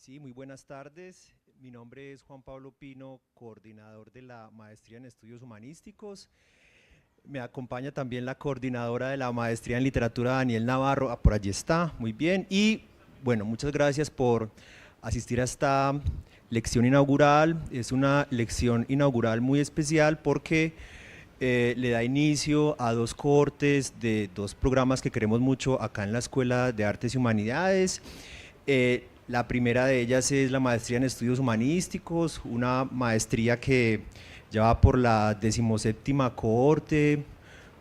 Sí, muy buenas tardes. Mi nombre es Juan Pablo Pino, coordinador de la Maestría en Estudios Humanísticos. Me acompaña también la coordinadora de la Maestría en Literatura, Daniel Navarro. Por allí está, muy bien. Y bueno, muchas gracias por asistir a esta lección inaugural. Es una lección inaugural muy especial porque le da inicio a dos cohortes de dos programas que queremos mucho acá en la Escuela de Artes y Humanidades. La primera de ellas es la maestría en estudios humanísticos, una maestría que ya va por la 17ª cohorte,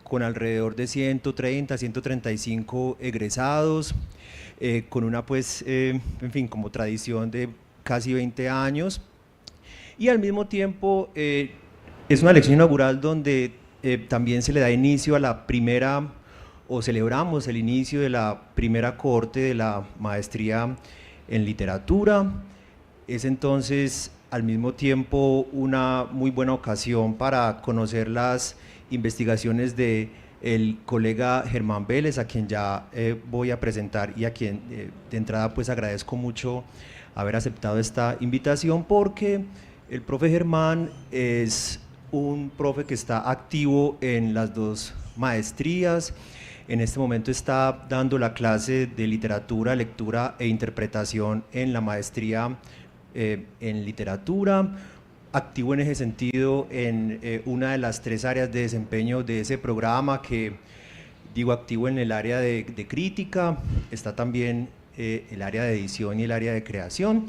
con alrededor de 130, 135 egresados, con una pues, en fin, como tradición de casi 20 años. Y al mismo tiempo es una lección inaugural donde también se le da inicio a la primera, o celebramos el inicio de la primera cohorte de la maestría en literatura. Es entonces al mismo tiempo una muy buena ocasión para conocer las investigaciones de el colega Germán Vélez, a quien ya voy a presentar y a quien de entrada pues agradezco mucho haber aceptado esta invitación, porque el profe Germán es un profe que está activo en las dos maestrías. En este momento está dando la clase de literatura, lectura e interpretación en la maestría en literatura, activo en ese sentido en una de las 3 áreas de desempeño de ese programa, que digo activo en el área de crítica, está también el área de edición y el área de creación.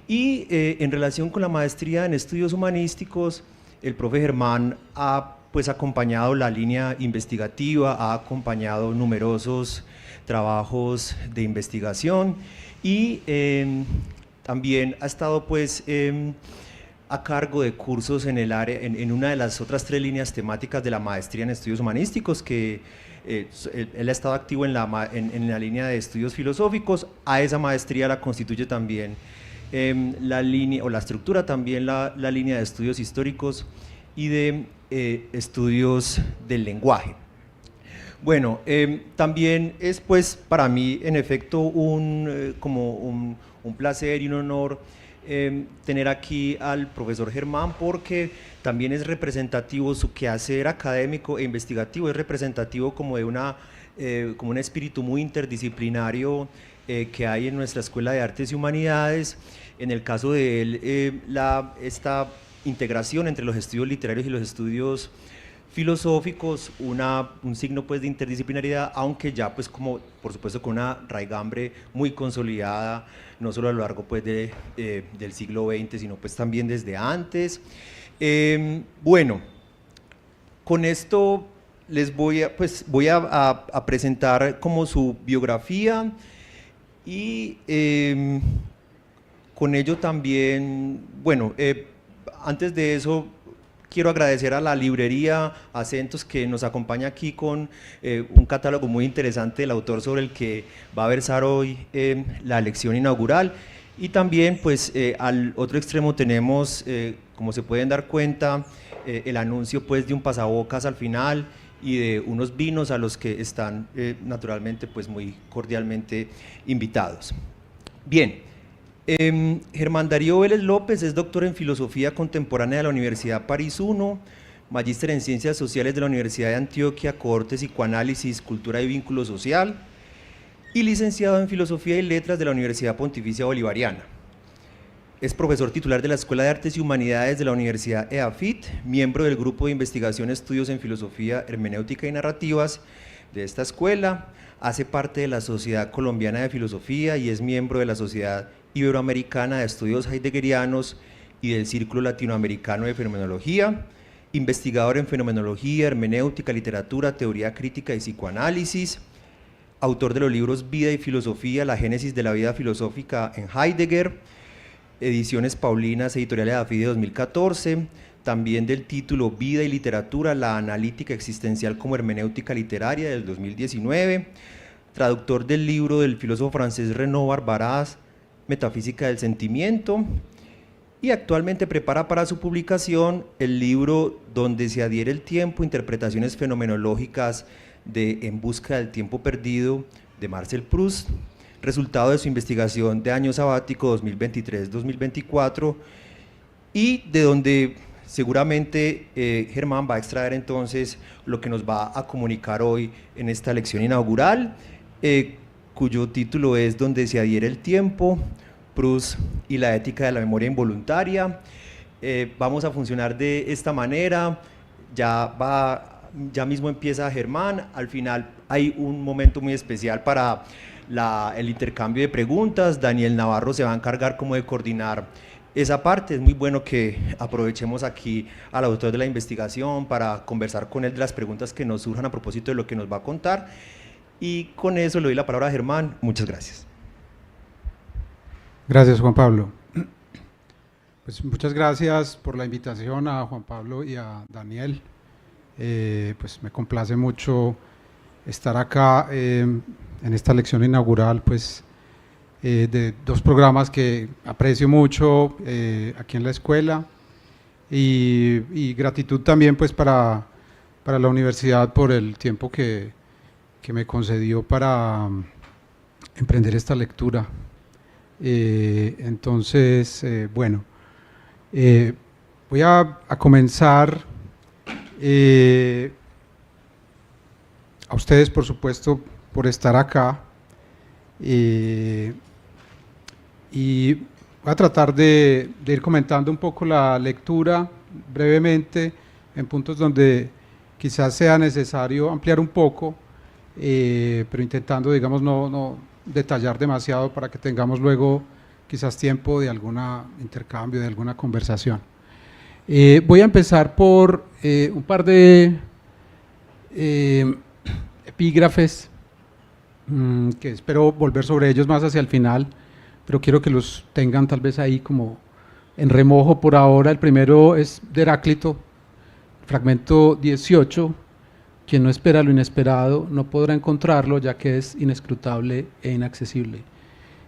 Y en relación con la maestría en estudios humanísticos, el profe Germán ha pues acompañado la línea investigativa, ha acompañado numerosos trabajos de investigación y también ha estado pues a cargo de cursos en el área, en una de las otras 3 líneas temáticas de la maestría en estudios humanísticos, que él ha estado activo en la línea de estudios filosóficos. A esa maestría la constituye también la línea, o la estructura también la línea de estudios históricos y de estudios del lenguaje. Bueno, también es pues para mí en efecto un placer y un honor tener aquí al profesor Germán, porque también es representativo, su quehacer académico e investigativo es representativo como de como un espíritu muy interdisciplinario que hay en nuestra Escuela de Artes y Humanidades. En el caso de él, esta integración entre los estudios literarios y los estudios filosóficos, un signo pues de interdisciplinaridad, aunque ya pues como por supuesto con una raigambre muy consolidada, no solo a lo largo pues del siglo XX, sino pues también desde antes. Bueno, con esto les voy a presentar como su biografía y con ello también, bueno, antes de eso quiero agradecer a la librería Acentos que nos acompaña aquí con un catálogo muy interesante del autor sobre el que va a versar hoy la lección inaugural. Y también pues al otro extremo tenemos, como se pueden dar cuenta, el anuncio pues de un pasabocas al final y de unos vinos a los que están naturalmente pues muy cordialmente invitados. Bien. Germán Darío Vélez López es doctor en Filosofía Contemporánea de la Universidad París I, magíster en Ciencias Sociales de la Universidad de Antioquia, cohorte Psicoanálisis, Cultura y Vínculo Social, y licenciado en Filosofía y Letras de la Universidad Pontificia Bolivariana. Es profesor titular de la Escuela de Artes y Humanidades de la Universidad EAFIT, miembro del Grupo de Investigación Estudios en Filosofía, Hermenéutica y Narrativas de esta escuela, hace parte de la Sociedad Colombiana de Filosofía y es miembro de la Sociedad Iberoamericana de Estudios Heideggerianos y del Círculo Latinoamericano de Fenomenología, investigador en fenomenología, hermenéutica, literatura, teoría crítica y psicoanálisis, autor de los libros Vida y Filosofía, la génesis de la vida filosófica en Heidegger, ediciones Paulinas, editorial EAFIT de 2014, también del título Vida y Literatura, la analítica existencial como hermenéutica literaria del 2019, traductor del libro del filósofo francés Renaud Barbaras, Metafísica del Sentimiento, y actualmente prepara para su publicación el libro Donde se adhiere el tiempo, interpretaciones fenomenológicas de En busca del tiempo perdido, de Marcel Proust, resultado de su investigación de año sabático 2023-2024, y de donde seguramente Germán va a extraer entonces lo que nos va a comunicar hoy en esta lección inaugural, cuyo título es Donde se adhiere el tiempo, Proust y la ética de la memoria involuntaria. Vamos a funcionar de esta manera, ya mismo empieza Germán, al final hay un momento muy especial para el intercambio de preguntas. Daniel Navarro se va a encargar como de coordinar esa parte. Es muy bueno que aprovechemos aquí al autor de la investigación para conversar con él de las preguntas que nos surjan a propósito de lo que nos va a contar. Y con eso le doy la palabra a Germán. Muchas gracias. Gracias, Juan Pablo. Pues muchas gracias por la invitación a Juan Pablo y a Daniel. Pues me complace mucho estar acá en esta lección inaugural, pues de dos programas que aprecio mucho aquí en la escuela, y gratitud también pues para la universidad por el tiempo que me concedió para emprender esta lectura. Entonces, bueno, voy a comenzar. A ustedes, por supuesto, por estar acá, y voy a tratar de ir comentando un poco la lectura brevemente en puntos donde quizás sea necesario ampliar un poco, pero intentando, digamos, no detallar demasiado para que tengamos luego quizás tiempo de algún intercambio, de alguna conversación. Voy a empezar por un par de epígrafes que espero volver sobre ellos más hacia el final, pero quiero que los tengan tal vez ahí como en remojo por ahora. El primero es de Heráclito, fragmento 18: quien no espera lo inesperado no podrá encontrarlo, ya que es inescrutable e inaccesible.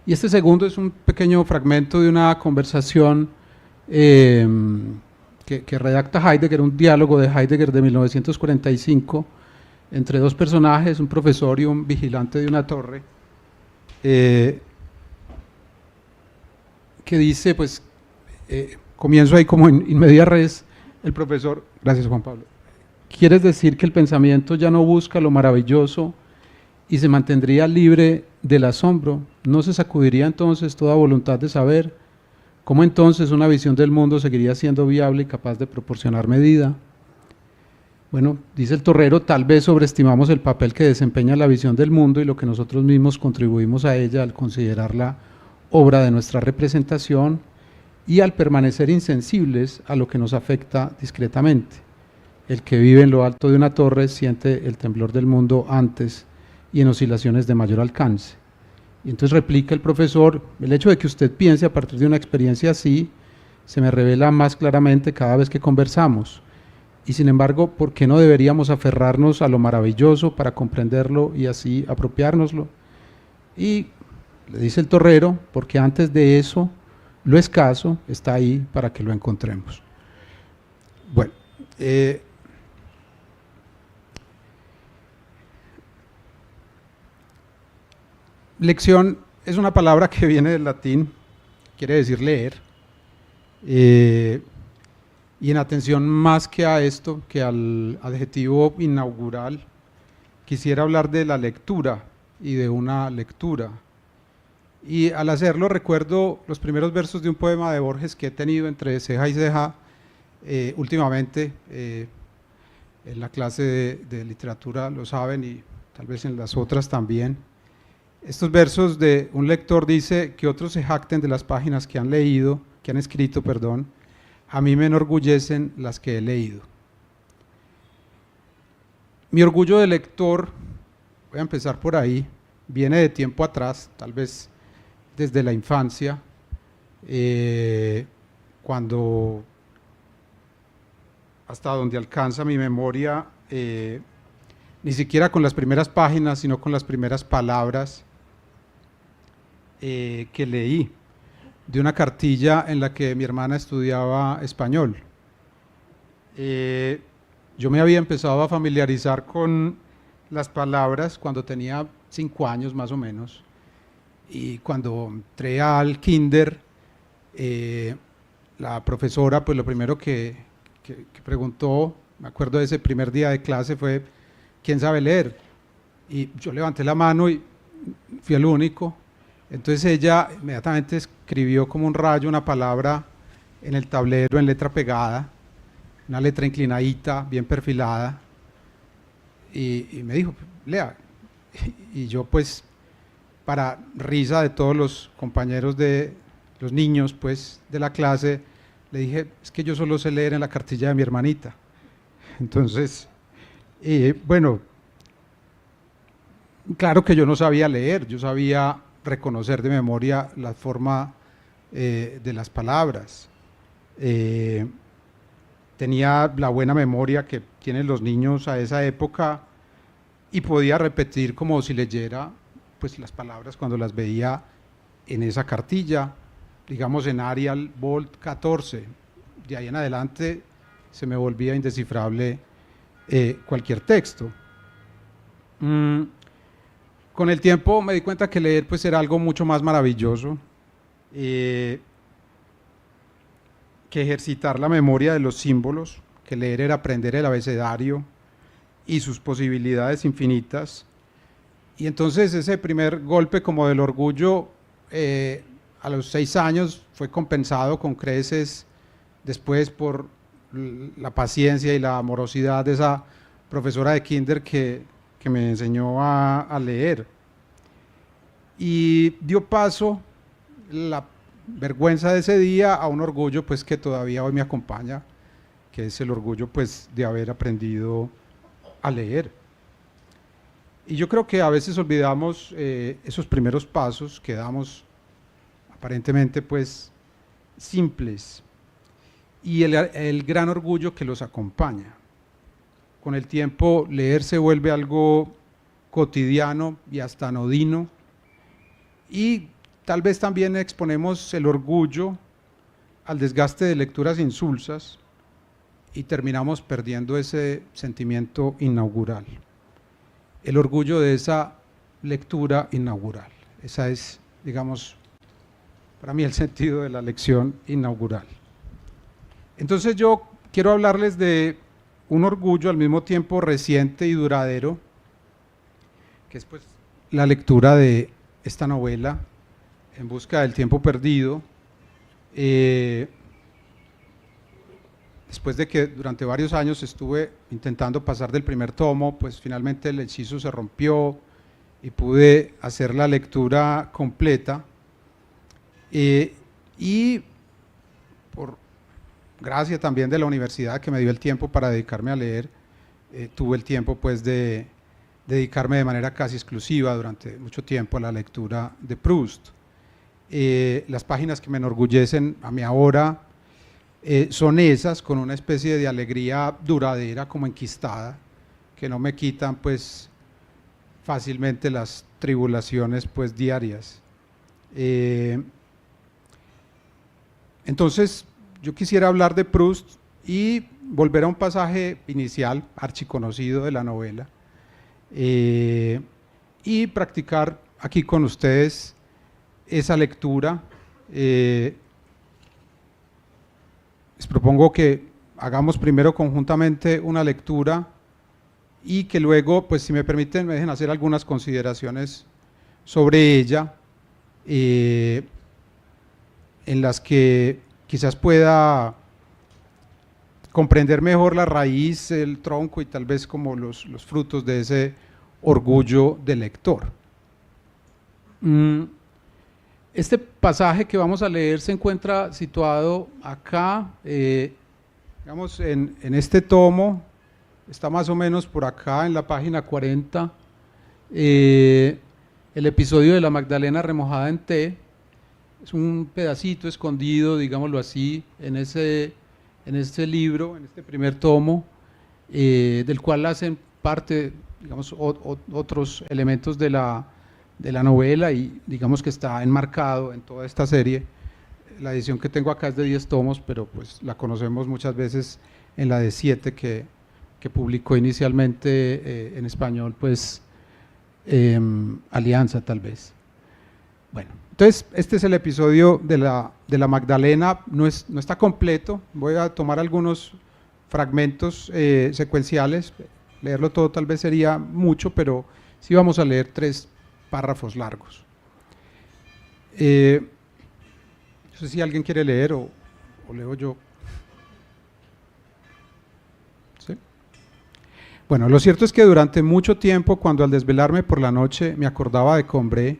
Y este segundo es un pequeño fragmento de una conversación que redacta Heidegger, un diálogo de Heidegger de 1945, entre dos personajes, un profesor y un vigilante de una torre, que dice, pues, comienzo ahí como in media res, el profesor, gracias Juan Pablo, ¿quieres decir que el pensamiento ya no busca lo maravilloso y se mantendría libre del asombro? ¿No se sacudiría entonces toda voluntad de saber? ¿Cómo entonces una visión del mundo seguiría siendo viable y capaz de proporcionar medida? Bueno, dice el torrero, tal vez sobreestimamos el papel que desempeña la visión del mundo y lo que nosotros mismos contribuimos a ella al considerarla obra de nuestra representación y al permanecer insensibles a lo que nos afecta discretamente. El que vive en lo alto de una torre siente el temblor del mundo antes y en oscilaciones de mayor alcance. Y entonces replica el profesor, el hecho de que usted piense a partir de una experiencia así se me revela más claramente cada vez que conversamos. Y sin embargo, ¿por qué no deberíamos aferrarnos a lo maravilloso para comprenderlo y así apropiárnoslo? Y le dice el torrero, porque antes de eso, lo escaso está ahí para que lo encontremos. Bueno, lección es una palabra que viene del latín, quiere decir leer, y en atención más que a esto, que al adjetivo inaugural, quisiera hablar de la lectura y de una lectura. Y al hacerlo recuerdo los primeros versos de un poema de Borges que he tenido entre ceja y ceja últimamente, en la clase de literatura lo saben y tal vez en las otras también. Estos versos de un lector dice que otros se jacten de las páginas que han leído, que han escrito, perdón, a mí me enorgullecen las que he leído. Mi orgullo de lector, voy a empezar por ahí, viene de tiempo atrás, tal vez desde la infancia, cuando hasta donde alcanza mi memoria, ni siquiera con las primeras páginas, sino con las primeras palabras que leí de una cartilla en la que mi hermana estudiaba español. Yo me había empezado a familiarizar con las palabras cuando tenía 5 años más o menos, y cuando entré al kinder, la profesora, pues lo primero que preguntó, me acuerdo de ese primer día de clase, fue ¿quién sabe leer? Y yo levanté la mano y fui el único. Entonces ella inmediatamente escribió como un rayo una palabra en el tablero en letra pegada, una letra inclinadita, bien perfilada, y me dijo, lea. Y yo pues, para risa de todos los compañeros de los niños pues de la clase, le dije, es que yo solo sé leer en la cartilla de mi hermanita. Entonces, bueno, claro que yo no sabía leer, yo sabía reconocer de memoria la forma de las palabras. Tenía la buena memoria que tienen los niños a esa época y podía repetir como si leyera pues las palabras cuando las veía en esa cartilla, digamos en Arial Bold 14. De ahí en adelante se me volvía indescifrable cualquier texto. Con el tiempo me di cuenta que leer pues era algo mucho más maravilloso que ejercitar la memoria de los símbolos, que leer era aprender el abecedario y sus posibilidades infinitas. Y entonces ese primer golpe como del orgullo a los 6 años fue compensado con creces después por la paciencia y la amorosidad de esa profesora de kinder que me enseñó a leer. Y dio paso la vergüenza de ese día a un orgullo pues que todavía hoy me acompaña, que es el orgullo pues de haber aprendido a leer. Y yo creo que a veces olvidamos esos primeros pasos que damos aparentemente pues simples y el gran orgullo que los acompaña. Con el tiempo leer se vuelve algo cotidiano y hasta anodino, y tal vez también exponemos el orgullo al desgaste de lecturas insulsas y terminamos perdiendo ese sentimiento inaugural. el orgullo de esa lectura inaugural. Esa es, digamos, para mí el sentido de la lección inaugural. Entonces yo quiero hablarles de un orgullo al mismo tiempo reciente y duradero, que es pues la lectura de esta novela, En busca del tiempo perdido, después de que durante varios años estuve intentando pasar del primer tomo, pues finalmente el hechizo se rompió y pude hacer la lectura completa, y por gracia también de la universidad que me dio el tiempo para dedicarme a leer, tuve el tiempo pues de dedicarme de manera casi exclusiva durante mucho tiempo a la lectura de Proust. Las páginas que me enorgullecen a mí ahora son esas, con una especie de alegría duradera, como enquistada, que no me quitan pues fácilmente las tribulaciones pues diarias. Entonces yo quisiera hablar de Proust y volver a un pasaje inicial archiconocido de la novela, y practicar aquí con ustedes esa lectura. Les propongo que hagamos primero conjuntamente una lectura y que luego, pues si me permiten, me dejen hacer algunas consideraciones sobre ella, en las que quizás pueda comprender mejor la raíz, el tronco y tal vez como los frutos de ese orgullo del lector. Este pasaje que vamos a leer se encuentra situado acá, digamos en este tomo, está más o menos por acá en la página 40, el episodio de la Magdalena remojada en té. Es un pedacito escondido, digámoslo así, en este libro, en este primer tomo, del cual hacen parte, digamos, otros elementos de la novela, y digamos que está enmarcado en toda esta serie. La edición que tengo acá es de 10 tomos, pero pues la conocemos muchas veces en la de 7 que publicó inicialmente en español, pues Alianza tal vez. Bueno, entonces este es el episodio de la Magdalena. No está completo, voy a tomar algunos fragmentos secuenciales. Leerlo todo tal vez sería mucho, pero sí vamos a leer 3 párrafos largos. No sé si alguien quiere leer o leo yo. ¿Sí? Bueno, lo cierto es que durante mucho tiempo, cuando al desvelarme por la noche me acordaba de Combray,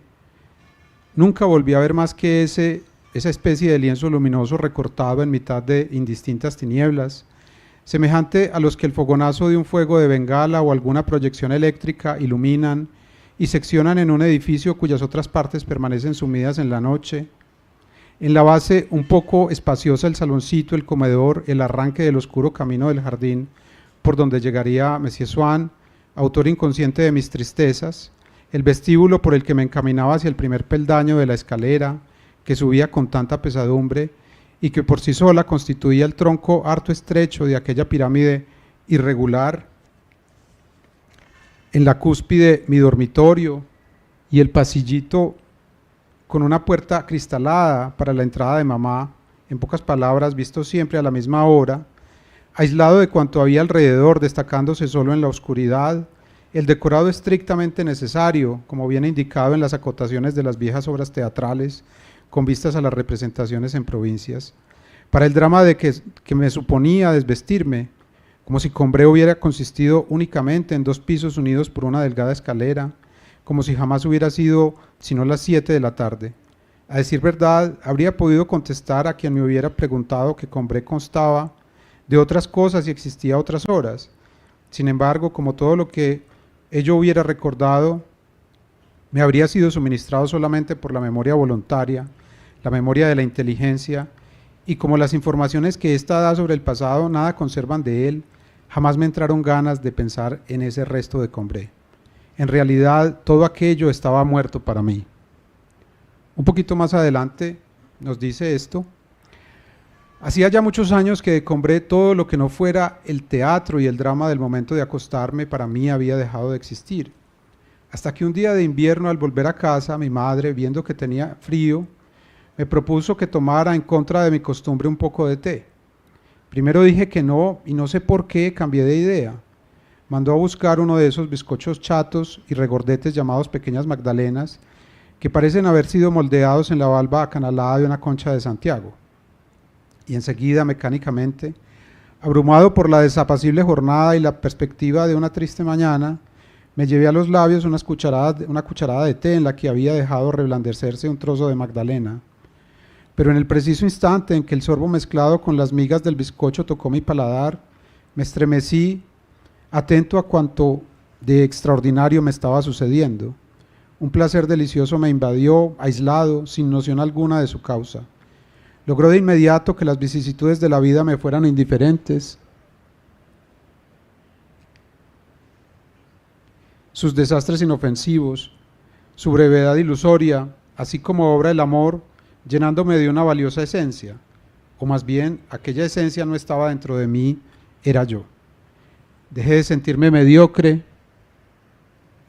nunca volví a ver más que esa especie de lienzo luminoso recortado en mitad de indistintas tinieblas, semejante a los que el fogonazo de un fuego de bengala o alguna proyección eléctrica iluminan y seccionan en un edificio cuyas otras partes permanecen sumidas en la noche. En la base un poco espaciosa el saloncito, el comedor, el arranque del oscuro camino del jardín por donde llegaría Monsieur Swann, autor inconsciente de mis tristezas, el vestíbulo por el que me encaminaba hacia el primer peldaño de la escalera, que subía con tanta pesadumbre y que por sí sola constituía el tronco harto estrecho de aquella pirámide irregular. En la cúspide mi dormitorio y el pasillito con una puerta cristalada para la entrada de mamá, en pocas palabras, visto siempre a la misma hora, aislado de cuanto había alrededor, destacándose solo en la oscuridad, el decorado estrictamente necesario, como viene indicado en las acotaciones de las viejas obras teatrales, con vistas a las representaciones en provincias, para el drama de que me suponía desvestirme, como si Combray hubiera consistido únicamente en 2 pisos unidos por una delgada escalera, como si jamás hubiera sido sino las 7 de la tarde. A decir verdad, habría podido contestar a quien me hubiera preguntado que Combray constaba de otras cosas y existía a otras horas. Sin embargo, como todo lo que ello hubiera recordado, me habría sido suministrado solamente por la memoria voluntaria, la memoria de la inteligencia, y como las informaciones que ésta da sobre el pasado nada conservan de él, jamás me entraron ganas de pensar en ese resto de Combray. En realidad, todo aquello estaba muerto para mí. Un poquito más adelante nos dice esto: hacía ya muchos años que de Combray todo lo que no fuera el teatro y el drama del momento de acostarme para mí había dejado de existir. hasta que un día de invierno, al volver a casa, mi madre, viendo que tenía frío, me propuso que tomara, en contra de mi costumbre, un poco de té. Primero dije que no, y no sé por qué cambié de idea. Mandó a buscar uno de esos bizcochos chatos y regordetes llamados pequeñas magdalenas, que parecen haber sido moldeados en la valva acanalada de una concha de Santiago. Y enseguida, mecánicamente, abrumado por la desapacible jornada y la perspectiva de una triste mañana, me llevé a los labios una cucharada de té en la que había dejado reblandecerse un trozo de magdalena. Pero en el preciso instante en que el sorbo mezclado con las migas del bizcocho tocó mi paladar, me estremecí, atento a cuanto de extraordinario me estaba sucediendo. Un placer delicioso me invadió, aislado, sin noción alguna de su causa. Logró de inmediato que las vicisitudes de la vida me fueran indiferentes, sus desastres inofensivos, su brevedad ilusoria, así como obra del amor, llenándome de una valiosa esencia, o más bien, aquella esencia no estaba dentro de mí, era yo. Dejé de sentirme mediocre,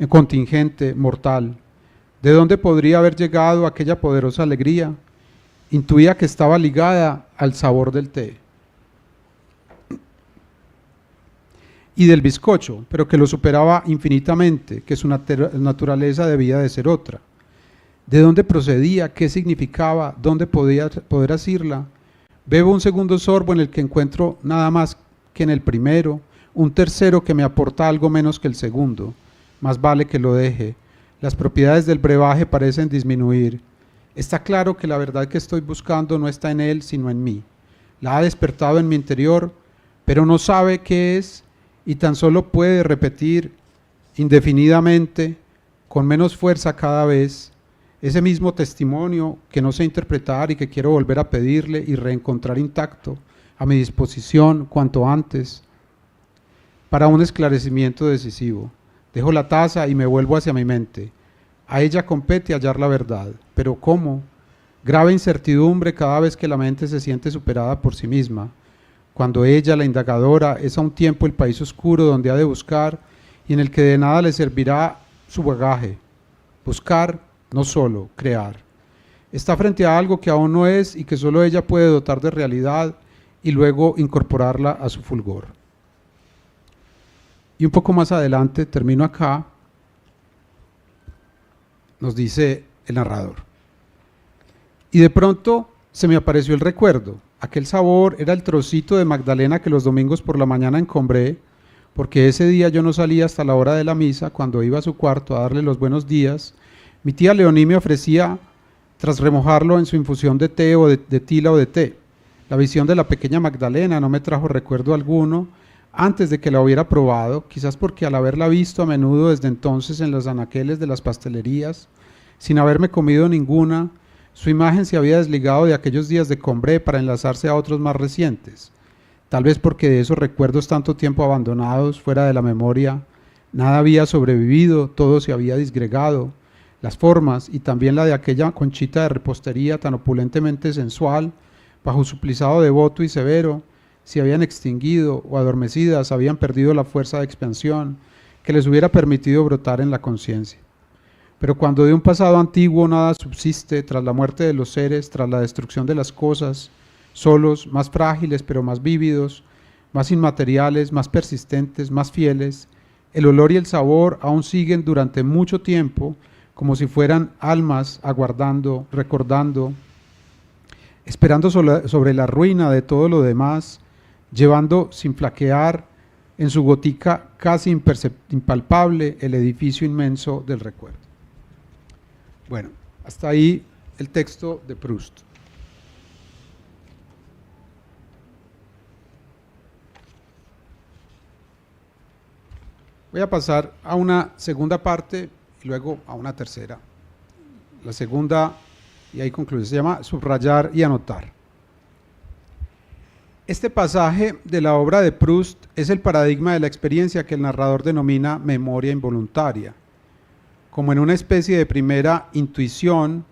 contingente, mortal. ¿De dónde podría haber llegado aquella poderosa alegría? Intuía que estaba ligada al sabor del té y del bizcocho, pero que lo superaba infinitamente, que su naturaleza debía de ser otra. ¿De dónde procedía? ¿Qué significaba? ¿Dónde poder asirla? Bebo un segundo sorbo en el que encuentro nada más que en el primero, un tercero que me aporta algo menos que el segundo. Más vale que lo deje. Las propiedades del brebaje parecen disminuir. Está claro que la verdad que estoy buscando no está en él, sino en mí. La ha despertado en mi interior, pero no sabe qué es y tan solo puede repetir indefinidamente, con menos fuerza cada vez, ese mismo testimonio que no sé interpretar y que quiero volver a pedirle y reencontrar intacto, a mi disposición cuanto antes, para un esclarecimiento decisivo. Dejo la taza y me vuelvo hacia mi mente. A ella compete hallar la verdad, pero ¿cómo? Grave incertidumbre cada vez que la mente se siente superada por sí misma, cuando ella, la indagadora, es a un tiempo el país oscuro donde ha de buscar y en el que de nada le servirá su bagaje. Buscar, no solo, crear. Está frente a algo que aún no es y que solo ella puede dotar de realidad y luego incorporarla a su fulgor. Y un poco más adelante, termino acá, nos dice el narrador. Y de pronto se me apareció el recuerdo. Aquel sabor era el trocito de magdalena que los domingos por la mañana encombré, porque ese día yo no salía hasta la hora de la misa. Cuando iba a su cuarto a darle los buenos días, mi tía Leoní me ofrecía, tras remojarlo en su infusión de té o de tila o de té. La visión de la pequeña Magdalena no me trajo recuerdo alguno antes de que la hubiera probado, quizás porque al haberla visto a menudo desde entonces en los anaqueles de las pastelerías, sin haberme comido ninguna, su imagen se había desligado de aquellos días de Combré para enlazarse a otros más recientes. Tal vez porque de esos recuerdos tanto tiempo abandonados fuera de la memoria, nada había sobrevivido, todo se había disgregado. Las formas y también la de aquella conchita de repostería tan opulentemente sensual, bajo su plisado devoto y severo, se habían extinguido o adormecidas, habían perdido la fuerza de expansión que les hubiera permitido brotar en la conciencia. Pero cuando de un pasado antiguo nada subsiste, tras la muerte de los seres, tras la destrucción de las cosas, solos, más frágiles pero más vívidos, más inmateriales, más persistentes, más fieles, el olor y el sabor aún siguen durante mucho tiempo, como si fueran almas aguardando, recordando, esperando sobre la ruina de todo lo demás, llevando sin flaquear en su gotica casi impalpable el edificio inmenso del recuerdo. Bueno, hasta ahí el texto de Proust. Voy a pasar a una segunda parte y luego a una tercera. La segunda, y ahí concluye, se llama subrayar y anotar. Este pasaje de la obra de Proust es el paradigma de la experiencia que el narrador denomina memoria involuntaria. Como en una especie de primera intuición,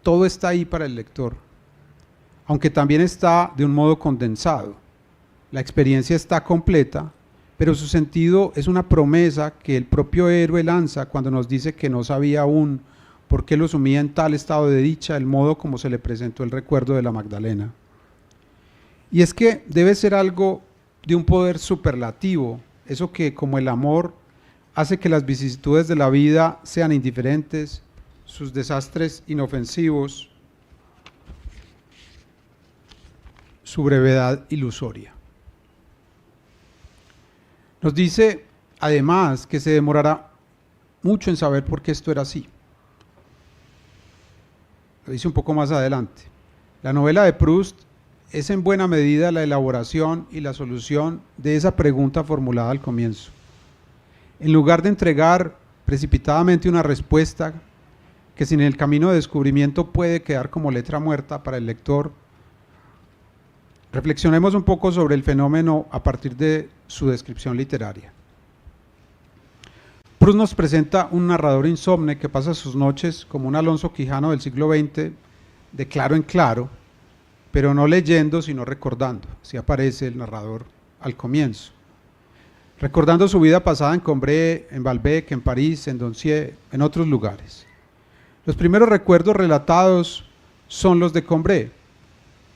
todo está ahí para el lector, aunque también está de un modo condensado. La experiencia está completa, pero su sentido es una promesa que el propio héroe lanza cuando nos dice que no sabía aún por qué lo sumía en tal estado de dicha, el modo como se le presentó el recuerdo de la Magdalena. Y es que debe ser algo de un poder superlativo, eso que como el amor hace que las vicisitudes de la vida sean indiferentes, sus desastres inofensivos, su brevedad ilusoria. Nos dice además que se demorará mucho en saber por qué esto era así. Lo dice un poco más adelante. La novela de Proust es en buena medida la elaboración y la solución de esa pregunta formulada al comienzo. En lugar de entregar precipitadamente una respuesta que sin el camino de descubrimiento puede quedar como letra muerta para el lector, reflexionemos un poco sobre el fenómeno a partir de su descripción literaria. Proust nos presenta un narrador insomne que pasa sus noches como un Alonso Quijano del siglo XX, de claro en claro, pero no leyendo sino recordando. Así aparece el narrador al comienzo. Recordando su vida pasada en Combray, en Balbec, en París, en Doncier, en otros lugares. Los primeros recuerdos relatados son los de Combray,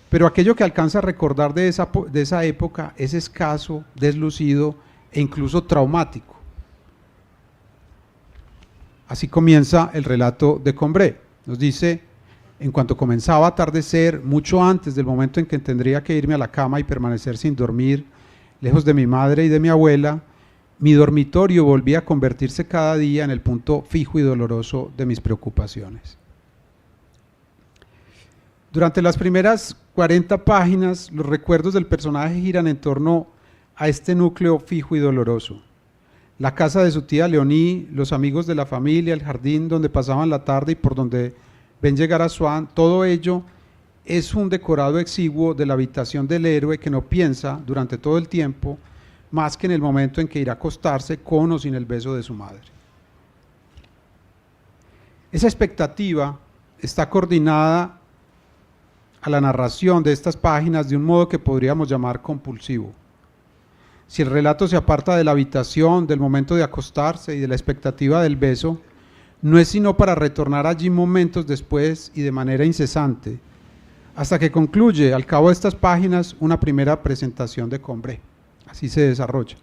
pero aquello que alcanza a recordar de esa época es escaso, deslucido e incluso traumático. Así comienza el relato de Combray. Nos dice: en cuanto comenzaba a atardecer, mucho antes del momento en que tendría que irme a la cama y permanecer sin dormir, lejos de mi madre y de mi abuela, mi dormitorio volvía a convertirse cada día en el punto fijo y doloroso de mis preocupaciones. Durante las primeras 40 páginas, los recuerdos del personaje giran en torno a este núcleo fijo y doloroso. La casa de su tía Leonie, los amigos de la familia, el jardín donde pasaban la tarde y por donde ven llegar a Swann, todo ello es un decorado exiguo de la habitación del héroe que no piensa durante todo el tiempo más que en el momento en que irá a acostarse con o sin el beso de su madre. Esa expectativa está coordinada a la narración de estas páginas de un modo que podríamos llamar compulsivo. Si el relato se aparta de la habitación, del momento de acostarse y de la expectativa del beso, no es sino para retornar allí momentos después y de manera incesante, hasta que concluye al cabo de estas páginas una primera presentación de Combray. Así se desarrolla.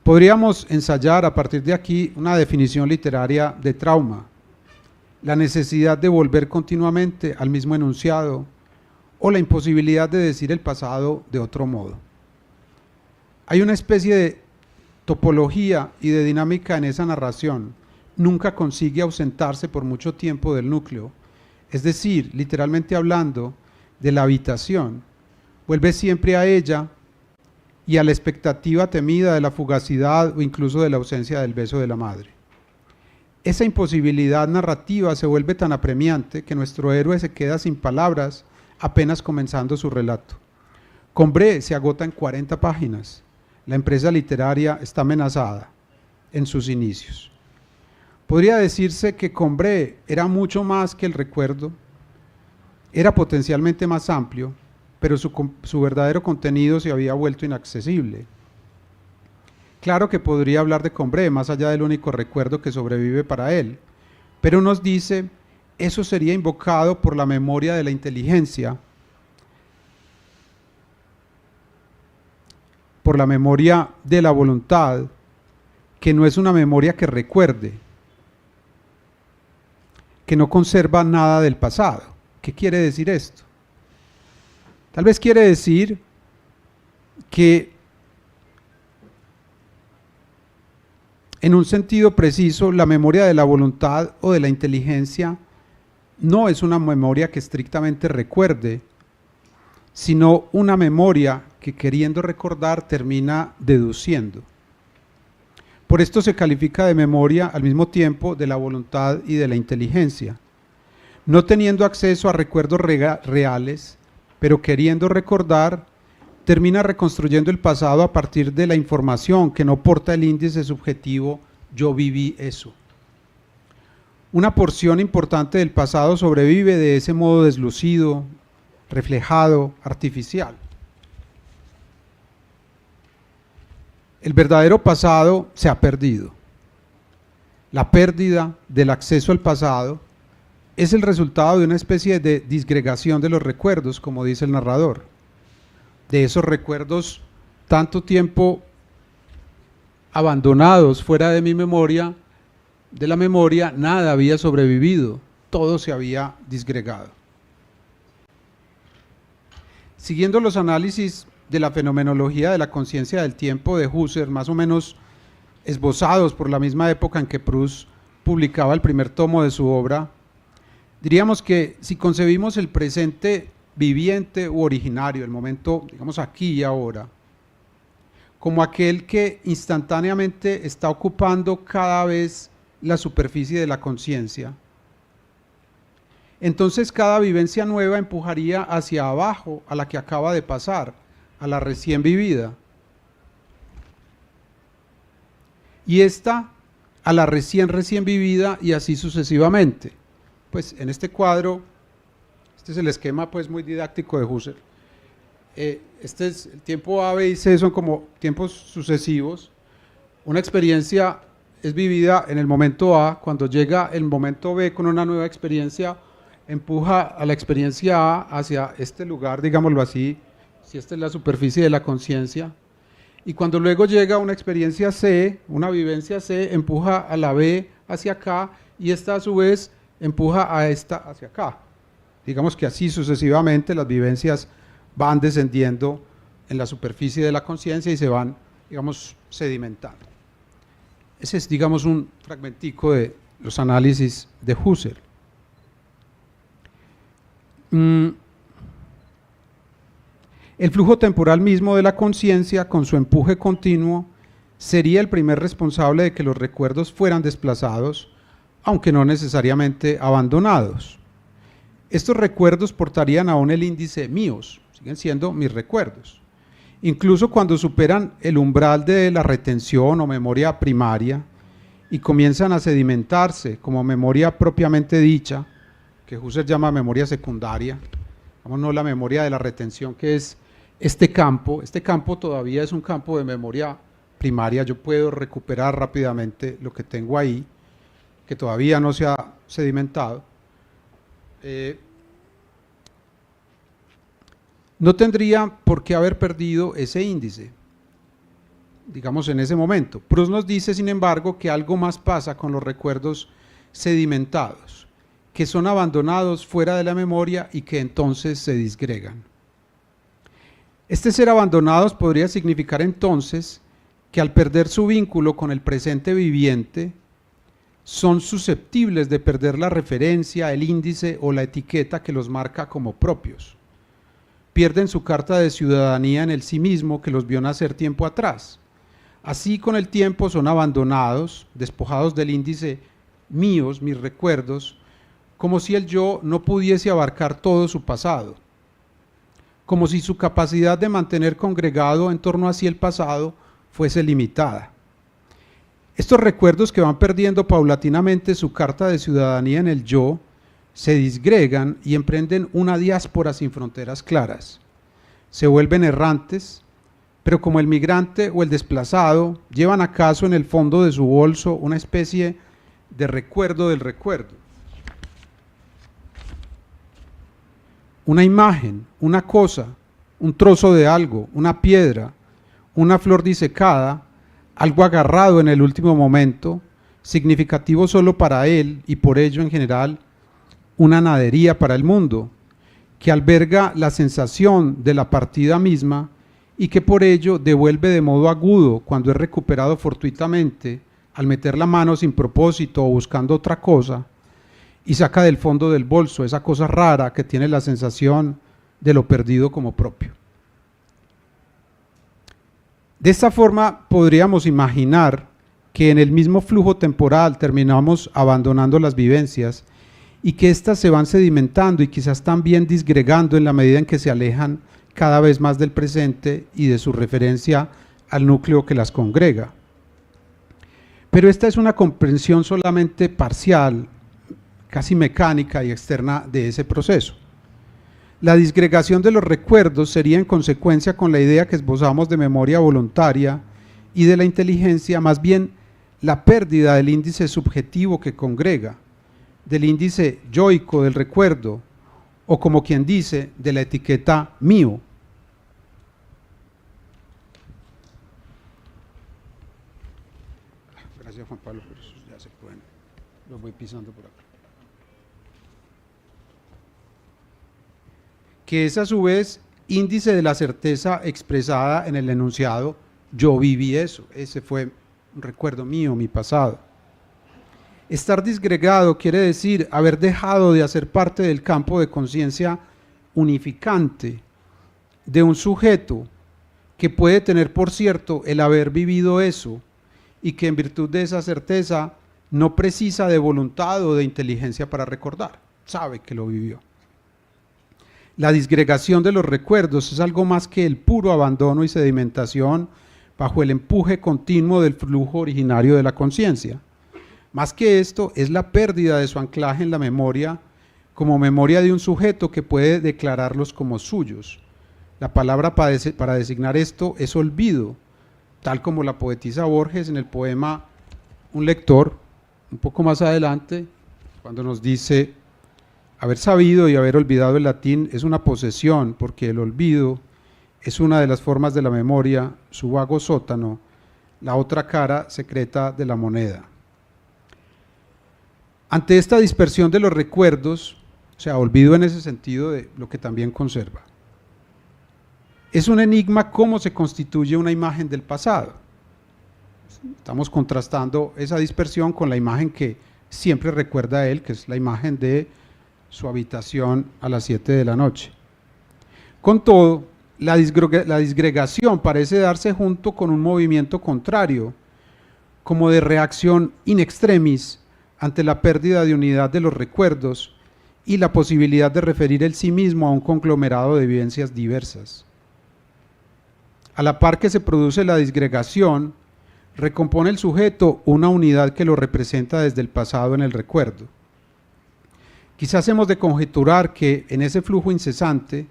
Podríamos ensayar a partir de aquí una definición literaria de trauma, la necesidad de volver continuamente al mismo enunciado o la imposibilidad de decir el pasado de otro modo. Hay una especie de topología y de dinámica en esa narración. Nunca consigue ausentarse por mucho tiempo del núcleo, es decir, literalmente hablando, de la habitación. Vuelve siempre a ella y a la expectativa temida de la fugacidad o incluso de la ausencia del beso de la madre. Esa imposibilidad narrativa se vuelve tan apremiante que nuestro héroe se queda sin palabras apenas comenzando su relato. Combray se agota en 40 páginas. La empresa literaria está amenazada en sus inicios. Podría decirse que Combray era mucho más que el recuerdo, era potencialmente más amplio, pero su verdadero contenido se había vuelto inaccesible. Claro que podría hablar de Combray más allá del único recuerdo que sobrevive para él, pero nos dice, eso sería invocado por la memoria de la inteligencia, por la memoria de la voluntad, que no es una memoria que recuerde, que no conserva nada del pasado. ¿Qué quiere decir esto? Tal vez quiere decir que en un sentido preciso, la memoria de la voluntad o de la inteligencia no es una memoria que estrictamente recuerde, sino una memoria que queriendo recordar termina deduciendo. Por esto se califica de memoria al mismo tiempo de la voluntad y de la inteligencia. No teniendo acceso a recuerdos reales, pero queriendo recordar, termina reconstruyendo el pasado a partir de la información que no porta el índice subjetivo yo viví eso. Una porción importante del pasado sobrevive de ese modo deslucido, reflejado, artificial. el verdadero pasado se ha perdido. La pérdida del acceso al pasado es el resultado de una especie de disgregación de los recuerdos, como dice el narrador. De esos recuerdos tanto tiempo abandonados fuera de mi memoria, de la memoria, nada había sobrevivido, todo se había disgregado. Siguiendo los análisis de la fenomenología de la conciencia del tiempo de Husserl, más o menos esbozados por la misma época en que Proust publicaba el primer tomo de su obra, diríamos que si concebimos el presente viviente u originario, el momento, digamos, aquí y ahora, como aquel que instantáneamente está ocupando cada vez la superficie de la conciencia, entonces cada vivencia nueva empujaría hacia abajo a la que acaba de pasar, a la recién vivida, y esta a la recién vivida, y así sucesivamente. Pues en este cuadro, este es el esquema pues muy didáctico de Husserl. Este es el tiempo A, B y C, son como tiempos sucesivos. Una experiencia es vivida en el momento A, cuando llega el momento B con una nueva experiencia, empuja a la experiencia A hacia este lugar, digámoslo así, si esta es la superficie de la conciencia, y cuando luego llega una experiencia C, una vivencia C, empuja a la B hacia acá, y esta a su vez empuja a esta hacia acá. Digamos que así sucesivamente las vivencias van descendiendo en la superficie de la conciencia y se van, digamos, sedimentando. Ese es, digamos, un fragmentico de los análisis de Husserl. El flujo temporal mismo de la conciencia, con su empuje continuo, sería el primer responsable de que los recuerdos fueran desplazados, aunque no necesariamente abandonados. Estos recuerdos portarían aún el índice míos, siguen siendo mis recuerdos. Incluso cuando superan el umbral de la retención o memoria primaria y comienzan a sedimentarse como memoria propiamente dicha, que Husserl llama memoria secundaria, digamos, no la memoria de la retención, que es este campo todavía es un campo de memoria primaria, yo puedo recuperar rápidamente lo que tengo ahí, que todavía no se ha sedimentado. No tendría por qué haber perdido ese índice, digamos, en ese momento. Proust nos dice, sin embargo, que algo más pasa con los recuerdos sedimentados, que son abandonados fuera de la memoria y que entonces se disgregan. Este ser abandonados podría significar entonces que al perder su vínculo con el presente viviente, son susceptibles de perder la referencia, el índice o la etiqueta que los marca como propios. Pierden su carta de ciudadanía en el sí mismo que los vio nacer tiempo atrás. Así, con el tiempo son abandonados, despojados del índice míos, mis recuerdos, como si el yo no pudiese abarcar todo su pasado, como si su capacidad de mantener congregado en torno a sí el pasado fuese limitada. Estos recuerdos que van perdiendo paulatinamente su carta de ciudadanía en el yo, se disgregan y emprenden una diáspora sin fronteras claras. Se vuelven errantes, pero como el migrante o el desplazado, llevan acaso en el fondo de su bolso una especie de recuerdo del recuerdo. Una imagen, una cosa, un trozo de algo, una piedra, una flor disecada, algo agarrado en el último momento, significativo solo para él y por ello en general, una nadería para el mundo, que alberga la sensación de la partida misma y que por ello devuelve de modo agudo cuando es recuperado fortuitamente al meter la mano sin propósito o buscando otra cosa, y saca del fondo del bolso esa cosa rara que tiene la sensación de lo perdido como propio. De esta forma podríamos imaginar que en el mismo flujo temporal terminamos abandonando las vivencias y que éstas se van sedimentando y quizás también disgregando en la medida en que se alejan cada vez más del presente y de su referencia al núcleo que las congrega. Pero esta es una comprensión solamente parcial, casi mecánica y externa de ese proceso. La disgregación de los recuerdos sería en consecuencia con la idea que esbozamos de memoria voluntaria y de la inteligencia, más bien la pérdida del índice subjetivo que congrega, del índice yoico del recuerdo, o como quien dice, de la etiqueta mío. Gracias, Juan Pablo, por eso ya se pueden, los voy pisando por acá. Que es a su vez índice de la certeza expresada en el enunciado yo viví eso, ese fue un recuerdo mío, mi pasado. Estar disgregado quiere decir haber dejado de hacer parte del campo de conciencia unificante de un sujeto que puede tener por cierto el haber vivido eso y que en virtud de esa certeza no precisa de voluntad o de inteligencia para recordar, sabe que lo vivió. La disgregación de los recuerdos es algo más que el puro abandono y sedimentación bajo el empuje continuo del flujo originario de la conciencia. Más que esto, es la pérdida de su anclaje en la memoria, como memoria de un sujeto que puede declararlos como suyos. La palabra para designar esto es olvido, tal como la poetisa Borges en el poema Un lector, un poco más adelante, cuando nos dice: haber sabido y haber olvidado el latín es una posesión, porque el olvido es una de las formas de la memoria, su vago sótano, la otra cara secreta de la moneda. Ante esta dispersión de los recuerdos, o sea, olvido en ese sentido de lo que también conserva, es un enigma cómo se constituye una imagen del pasado. Estamos contrastando esa dispersión con la imagen que siempre recuerda a él, que es la imagen de su habitación a las 7 de la noche. Con todo, la disgregación parece darse junto con un movimiento contrario, como de reacción in extremis ante la pérdida de unidad de los recuerdos y la posibilidad de referir el sí mismo a un conglomerado de vivencias diversas. A la par que se produce la disgregación, recompone el sujeto una unidad que lo representa desde el pasado en el recuerdo. Quizás hemos de conjeturar que en ese flujo incesante,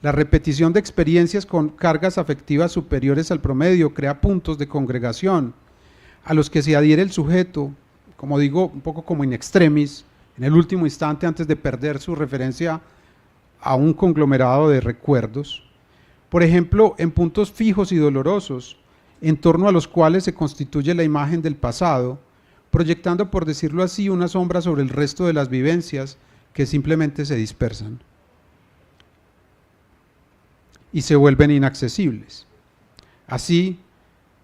la repetición de experiencias con cargas afectivas superiores al promedio crea puntos de congregación a los que se adhiere el sujeto, como digo, un poco como in extremis, en el último instante antes de perder su referencia a un conglomerado de recuerdos. Por ejemplo, en puntos fijos y dolorosos, en torno a los cuales se constituye la imagen del pasado, proyectando, por decirlo así, una sombra sobre el resto de las vivencias que simplemente se dispersan y se vuelven inaccesibles. Así,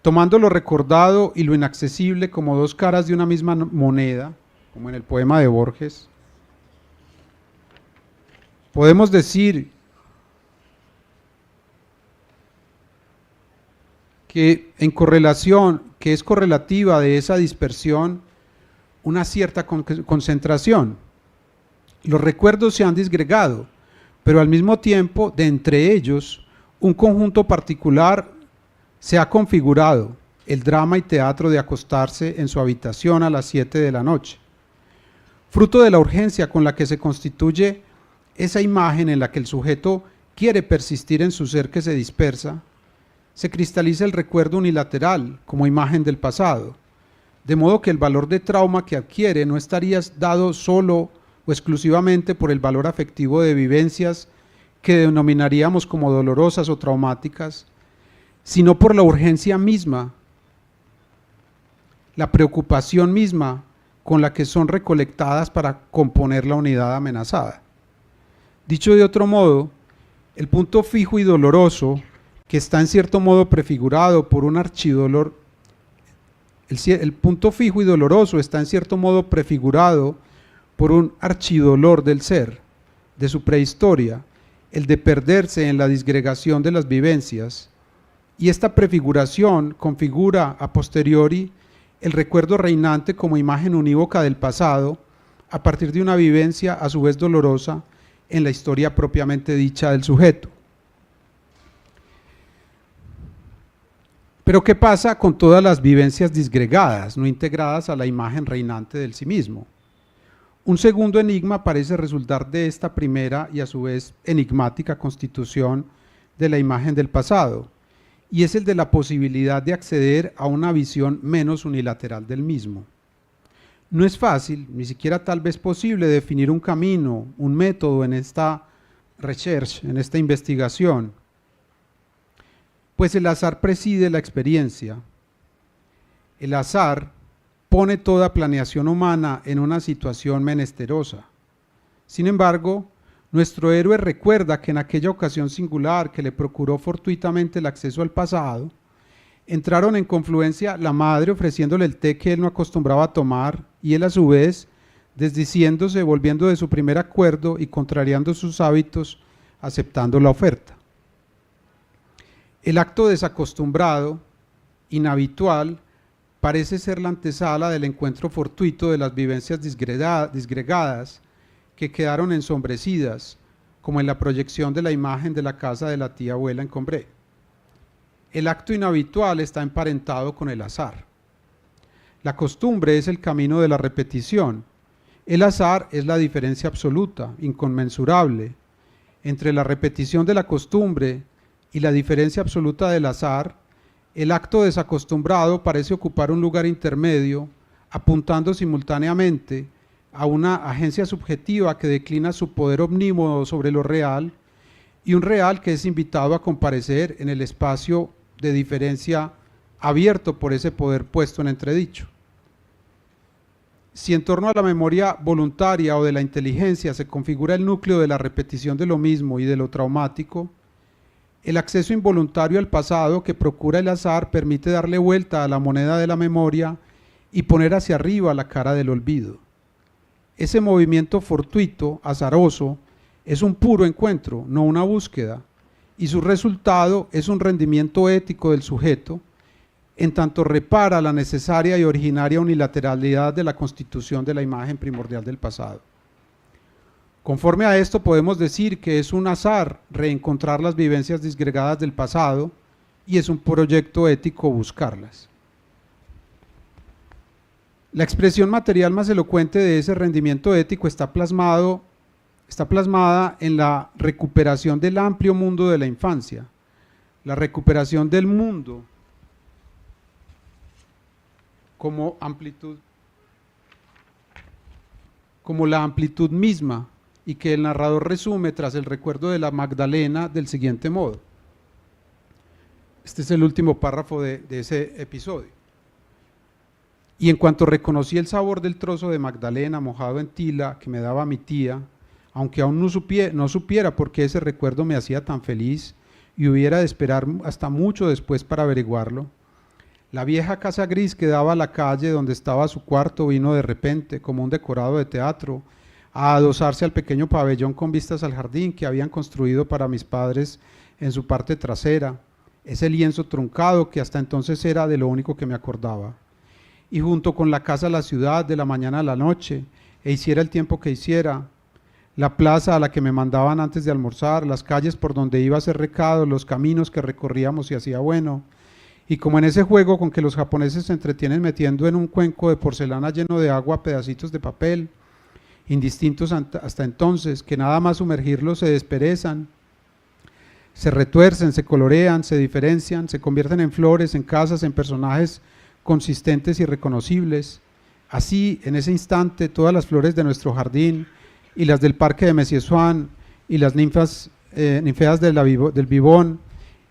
tomando lo recordado y lo inaccesible como dos caras de una misma moneda, como en el poema de Borges, podemos decir que en correlación, que es correlativa de esa dispersión, una cierta concentración. Los recuerdos se han disgregado, pero al mismo tiempo, de entre ellos, un conjunto particular se ha configurado, el drama y teatro de acostarse en su habitación a las 7 de la noche. Fruto de la urgencia con la que se constituye esa imagen en la que el sujeto quiere persistir en su ser que se dispersa, se cristaliza el recuerdo unilateral como imagen del pasado, de modo que el valor de trauma que adquiere no estaría dado solo o exclusivamente por el valor afectivo de vivencias que denominaríamos como dolorosas o traumáticas, sino por la urgencia misma, la preocupación misma con la que son recolectadas para componer la unidad amenazada. Dicho de otro modo, el punto fijo y doloroso, que está en cierto modo prefigurado por un archidolor, el punto fijo y doloroso está en cierto modo prefigurado por un archidolor del ser, de su prehistoria, el de perderse en la disgregación de las vivencias, y esta prefiguración configura a posteriori el recuerdo reinante como imagen unívoca del pasado, a partir de una vivencia a su vez dolorosa en la historia propiamente dicha del sujeto. Pero ¿qué pasa con todas las vivencias disgregadas, no integradas a la imagen reinante del sí mismo? Un segundo enigma parece resultar de esta primera y a su vez enigmática constitución de la imagen del pasado, y es el de la posibilidad de acceder a una visión menos unilateral del mismo. No es fácil, ni siquiera tal vez posible, definir un camino, un método en esta research, en esta investigación, pues el azar preside la experiencia. El azar pone toda planeación humana en una situación menesterosa. Sin embargo, nuestro héroe recuerda que en aquella ocasión singular que le procuró fortuitamente el acceso al pasado, entraron en confluencia la madre ofreciéndole el té que él no acostumbraba a tomar y él a su vez desdiciéndose, volviendo de su primer acuerdo y contrariando sus hábitos, aceptando la oferta. El acto desacostumbrado, inhabitual, parece ser la antesala del encuentro fortuito de las vivencias disgregadas que quedaron ensombrecidas, como en la proyección de la imagen de la casa de la tía abuela en Combré. El acto inhabitual está emparentado con el azar. La costumbre es el camino de la repetición. El azar es la diferencia absoluta, inconmensurable, entre la repetición de la costumbre y la diferencia absoluta del azar. El acto desacostumbrado parece ocupar un lugar intermedio, apuntando simultáneamente a una agencia subjetiva que declina su poder omnímodo sobre lo real y un real que es invitado a comparecer en el espacio de diferencia abierto por ese poder puesto en entredicho. Si en torno a la memoria voluntaria o de la inteligencia se configura el núcleo de la repetición de lo mismo y de lo traumático, el acceso involuntario al pasado que procura el azar permite darle vuelta a la moneda de la memoria y poner hacia arriba la cara del olvido. Ese movimiento fortuito, azaroso, es un puro encuentro, no una búsqueda, y su resultado es un rendimiento ético del sujeto, en tanto repara la necesaria y originaria unilateralidad de la constitución de la imagen primordial del pasado. Conforme a esto podemos decir que es un azar reencontrar las vivencias disgregadas del pasado y es un proyecto ético buscarlas. La expresión material más elocuente de ese rendimiento ético está plasmada en la recuperación del amplio mundo de la infancia, la recuperación del mundo como la amplitud misma, y que el narrador resume tras el recuerdo de la Magdalena del siguiente modo. Este es el último párrafo de ese episodio. Y en cuanto reconocí el sabor del trozo de Magdalena mojado en tila que me daba mi tía, aunque aún no supiera por qué ese recuerdo me hacía tan feliz y hubiera de esperar hasta mucho después para averiguarlo, la vieja casa gris que daba a la calle donde estaba su cuarto vino de repente, como un decorado de teatro, a adosarse al pequeño pabellón con vistas al jardín que habían construido para mis padres en su parte trasera, ese lienzo truncado que hasta entonces era de lo único que me acordaba. Y junto con la casa a la ciudad, de la mañana a la noche, e hiciera el tiempo que hiciera, la plaza a la que me mandaban antes de almorzar, las calles por donde iba a hacer recado, los caminos que recorríamos si hacía bueno, y como en ese juego con que los japoneses se entretienen metiendo en un cuenco de porcelana lleno de agua pedacitos de papel, indistintos hasta entonces, que nada más sumergirlos se desperezan, se retuercen, se colorean, se diferencian, se convierten en flores, en casas, en personajes consistentes y reconocibles. Así, en ese instante, todas las flores de nuestro jardín y las del parque de Monsieur Swann y las ninfeas del Vivón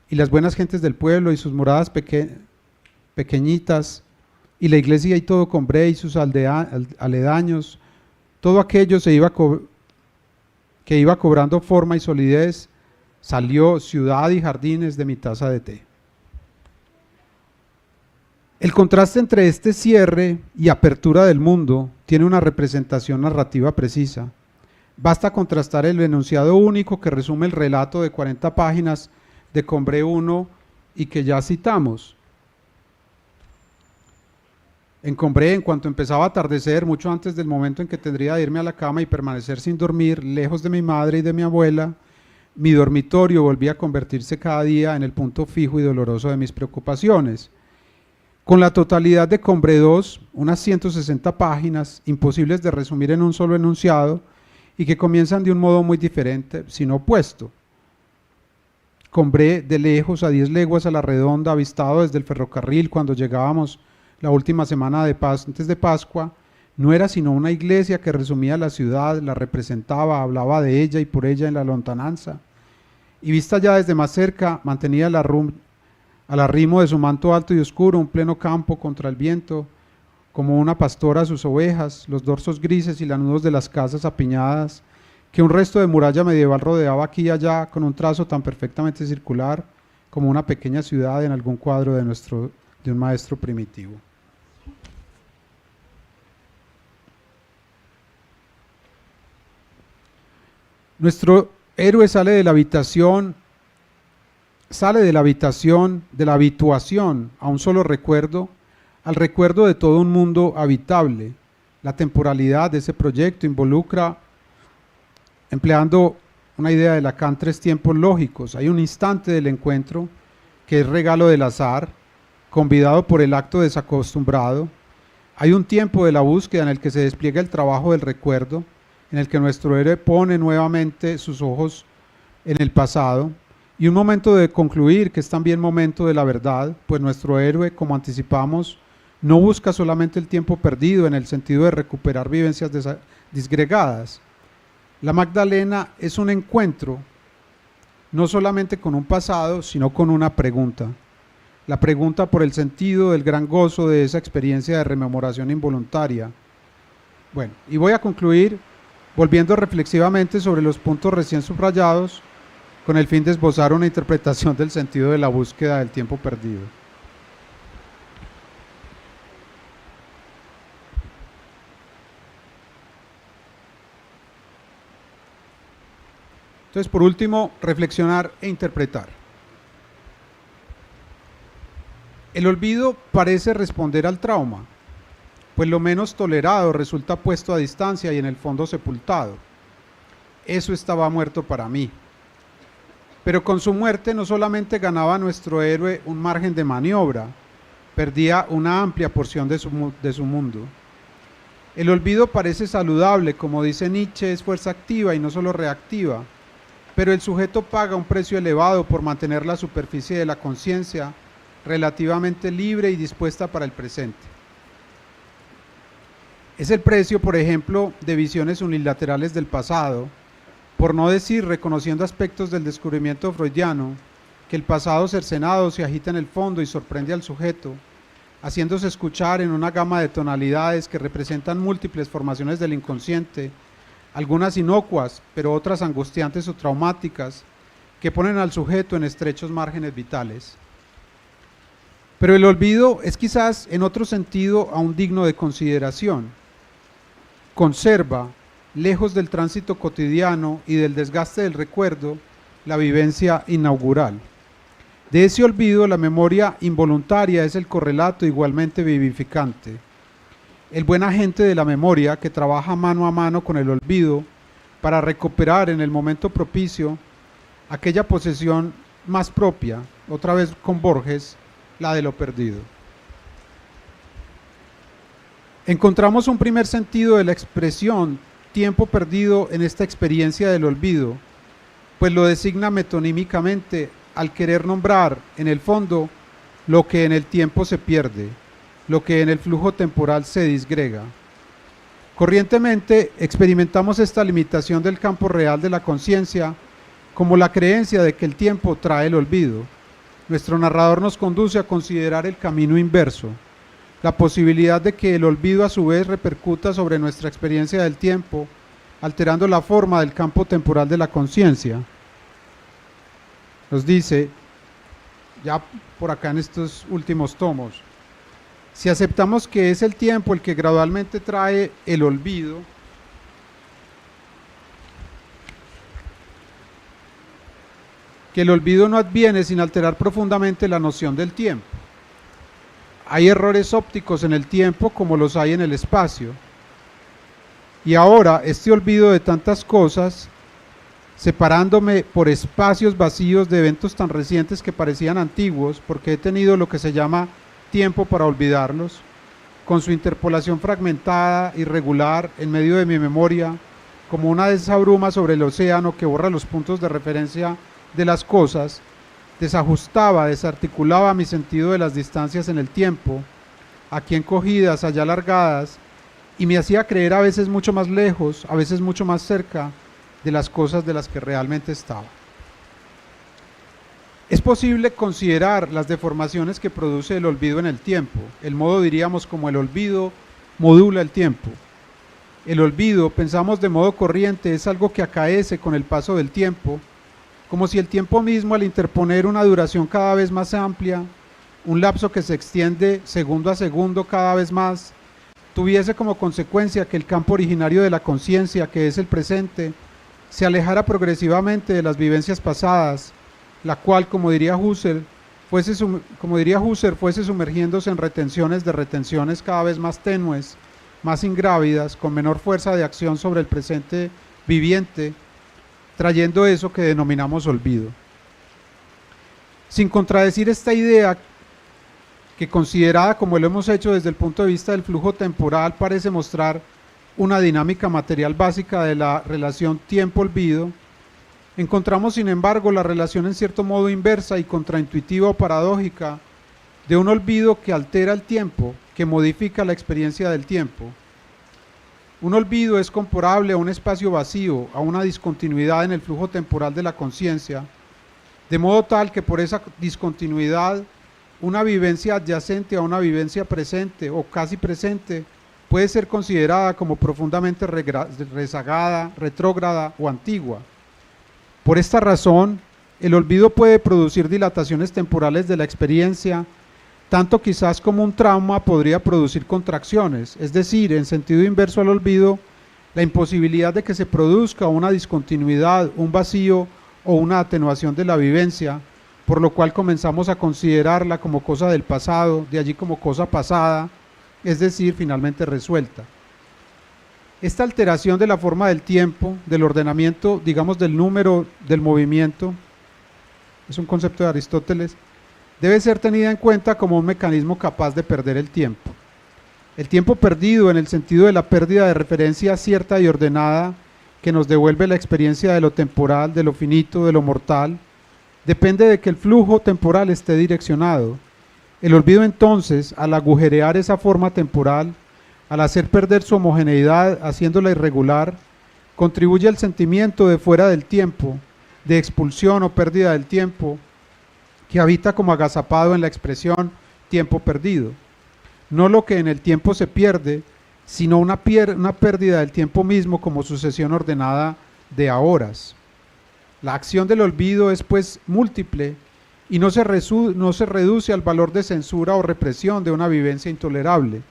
y las buenas gentes del pueblo y sus moradas pequeñitas y la iglesia y todo Combré y sus aledaños, todo aquello que iba cobrando forma y solidez, salió ciudad y jardines de mi taza de té. El contraste entre este cierre y apertura del mundo tiene una representación narrativa precisa. Basta contrastar el enunciado único que resume el relato de 40 páginas de Combré I y que ya citamos. En Combré, en cuanto empezaba a atardecer, mucho antes del momento en que tendría de irme a la cama y permanecer sin dormir, lejos de mi madre y de mi abuela, mi dormitorio volvía a convertirse cada día en el punto fijo y doloroso de mis preocupaciones. Con la totalidad de Combré II, unas 160 páginas, imposibles de resumir en un solo enunciado, y que comienzan de un modo muy diferente, sino opuesto. Combré de lejos, a 10 leguas a la redonda, avistado desde el ferrocarril cuando llegábamos la última semana antes de Pascua, no era sino una iglesia que resumía la ciudad, la representaba, hablaba de ella y por ella en la lontananza. Y vista ya desde más cerca, mantenía al arrimo de su manto alto y oscuro un pleno campo contra el viento, como una pastora a sus ovejas, los dorsos grises y lanudos de las casas apiñadas, que un resto de muralla medieval rodeaba aquí y allá con un trazo tan perfectamente circular como una pequeña ciudad en algún cuadro de un maestro primitivo. Nuestro héroe sale de la habitación de la habituación a un solo recuerdo, al recuerdo de todo un mundo habitable. La temporalidad de ese proyecto involucra, empleando una idea de Lacan, 3 tiempos lógicos. Hay un instante del encuentro, que es regalo del azar, convidado por el acto desacostumbrado. Hay un tiempo de la búsqueda en el que se despliega el trabajo del recuerdo, en el que nuestro héroe pone nuevamente sus ojos en el pasado, y un momento de concluir, que es también momento de la verdad, pues nuestro héroe, como anticipamos, no busca solamente el tiempo perdido en el sentido de recuperar vivencias disgregadas. La Magdalena es un encuentro, no solamente con un pasado, sino con una pregunta. La pregunta por el sentido del gran gozo de esa experiencia de rememoración involuntaria. Bueno, y voy a concluir volviendo reflexivamente sobre los puntos recién subrayados, con el fin de esbozar una interpretación del sentido de la búsqueda del tiempo perdido. Entonces, por último, reflexionar e interpretar. El olvido parece responder al trauma, pues lo menos tolerado resulta puesto a distancia y en el fondo sepultado. Eso estaba muerto para mí. Pero con su muerte no solamente ganaba nuestro héroe un margen de maniobra, perdía una amplia porción de su mundo. El olvido parece saludable, como dice Nietzsche, es fuerza activa y no solo reactiva, pero el sujeto paga un precio elevado por mantener la superficie de la conciencia relativamente libre y dispuesta para el presente. Es el precio, por ejemplo, de visiones unilaterales del pasado, por no decir, reconociendo aspectos del descubrimiento freudiano, que el pasado cercenado se agita en el fondo y sorprende al sujeto, haciéndose escuchar en una gama de tonalidades que representan múltiples formaciones del inconsciente, algunas inocuas, pero otras angustiantes o traumáticas, que ponen al sujeto en estrechos márgenes vitales. Pero el olvido es quizás en otro sentido aún digno de consideración. Conserva, lejos del tránsito cotidiano y del desgaste del recuerdo, la vivencia inaugural. De ese olvido, la memoria involuntaria es el correlato igualmente vivificante. El buen agente de la memoria, que trabaja mano a mano con el olvido para recuperar en el momento propicio aquella posesión más propia, otra vez con Borges, la de lo perdido. Encontramos un primer sentido de la expresión tiempo perdido en esta experiencia del olvido, pues lo designa metonímicamente al querer nombrar, en el fondo, lo que en el tiempo se pierde, lo que en el flujo temporal se disgrega. Corrientemente experimentamos esta limitación del campo real de la conciencia como la creencia de que el tiempo trae el olvido. Nuestro narrador nos conduce a considerar el camino inverso, la posibilidad de que el olvido a su vez repercuta sobre nuestra experiencia del tiempo, alterando la forma del campo temporal de la conciencia. Nos dice, ya por acá en estos últimos tomos, si aceptamos que es el tiempo el que gradualmente trae el olvido, que el olvido no adviene sin alterar profundamente la noción del tiempo. Hay errores ópticos en el tiempo como los hay en el espacio. Y ahora este olvido de tantas cosas, separándome por espacios vacíos de eventos tan recientes que parecían antiguos, porque he tenido lo que se llama tiempo para olvidarlos, con su interpolación fragmentada, irregular, en medio de mi memoria, como una densa bruma sobre el océano que borra los puntos de referencia de las cosas, desajustaba, desarticulaba mi sentido de las distancias en el tiempo, aquí encogidas, allá alargadas, y me hacía creer a veces mucho más lejos, a veces mucho más cerca de las cosas de las que realmente estaba. Es posible considerar las deformaciones que produce el olvido en el tiempo. El modo, diríamos, como el olvido modula el tiempo. El olvido, pensamos de modo corriente, es algo que acaece con el paso del tiempo, como si el tiempo mismo, al interponer una duración cada vez más amplia, un lapso que se extiende segundo a segundo cada vez más, tuviese como consecuencia que el campo originario de la conciencia, que es el presente, se alejara progresivamente de las vivencias pasadas, la cual, como diría Husserl, fuese sumergiéndose en retenciones de retenciones cada vez más tenues, más ingrávidas, con menor fuerza de acción sobre el presente viviente, trayendo eso que denominamos olvido. Sin contradecir esta idea, que considerada como lo hemos hecho desde el punto de vista del flujo temporal, parece mostrar una dinámica material básica de la relación tiempo-olvido, encontramos sin embargo la relación en cierto modo inversa y contraintuitiva o paradójica de un olvido que altera el tiempo, que modifica la experiencia del tiempo. Un olvido es comparable a un espacio vacío, a una discontinuidad en el flujo temporal de la conciencia, de modo tal que por esa discontinuidad una vivencia adyacente a una vivencia presente o casi presente puede ser considerada como profundamente rezagada, retrógrada o antigua. Por esta razón, el olvido puede producir dilataciones temporales de la experiencia, tanto quizás como un trauma podría producir contracciones, es decir, en sentido inverso al olvido, la imposibilidad de que se produzca una discontinuidad, un vacío o una atenuación de la vivencia, por lo cual comenzamos a considerarla como cosa del pasado, de allí como cosa pasada, es decir, finalmente resuelta. Esta alteración de la forma del tiempo, del ordenamiento, digamos del número del movimiento, es un concepto de Aristóteles, debe ser tenida en cuenta como un mecanismo capaz de perder el tiempo. El tiempo perdido en el sentido de la pérdida de referencia cierta y ordenada que nos devuelve la experiencia de lo temporal, de lo finito, de lo mortal, depende de que el flujo temporal esté direccionado. El olvido entonces, al agujerear esa forma temporal, al hacer perder su homogeneidad, haciéndola irregular, contribuye al sentimiento de fuera del tiempo, de expulsión o pérdida del tiempo, que habita como agazapado en la expresión tiempo perdido. No lo que en el tiempo se pierde, sino una pérdida del tiempo mismo como sucesión ordenada de ahoras. La acción del olvido es pues múltiple y no se reduce al valor de censura o represión de una vivencia intolerable.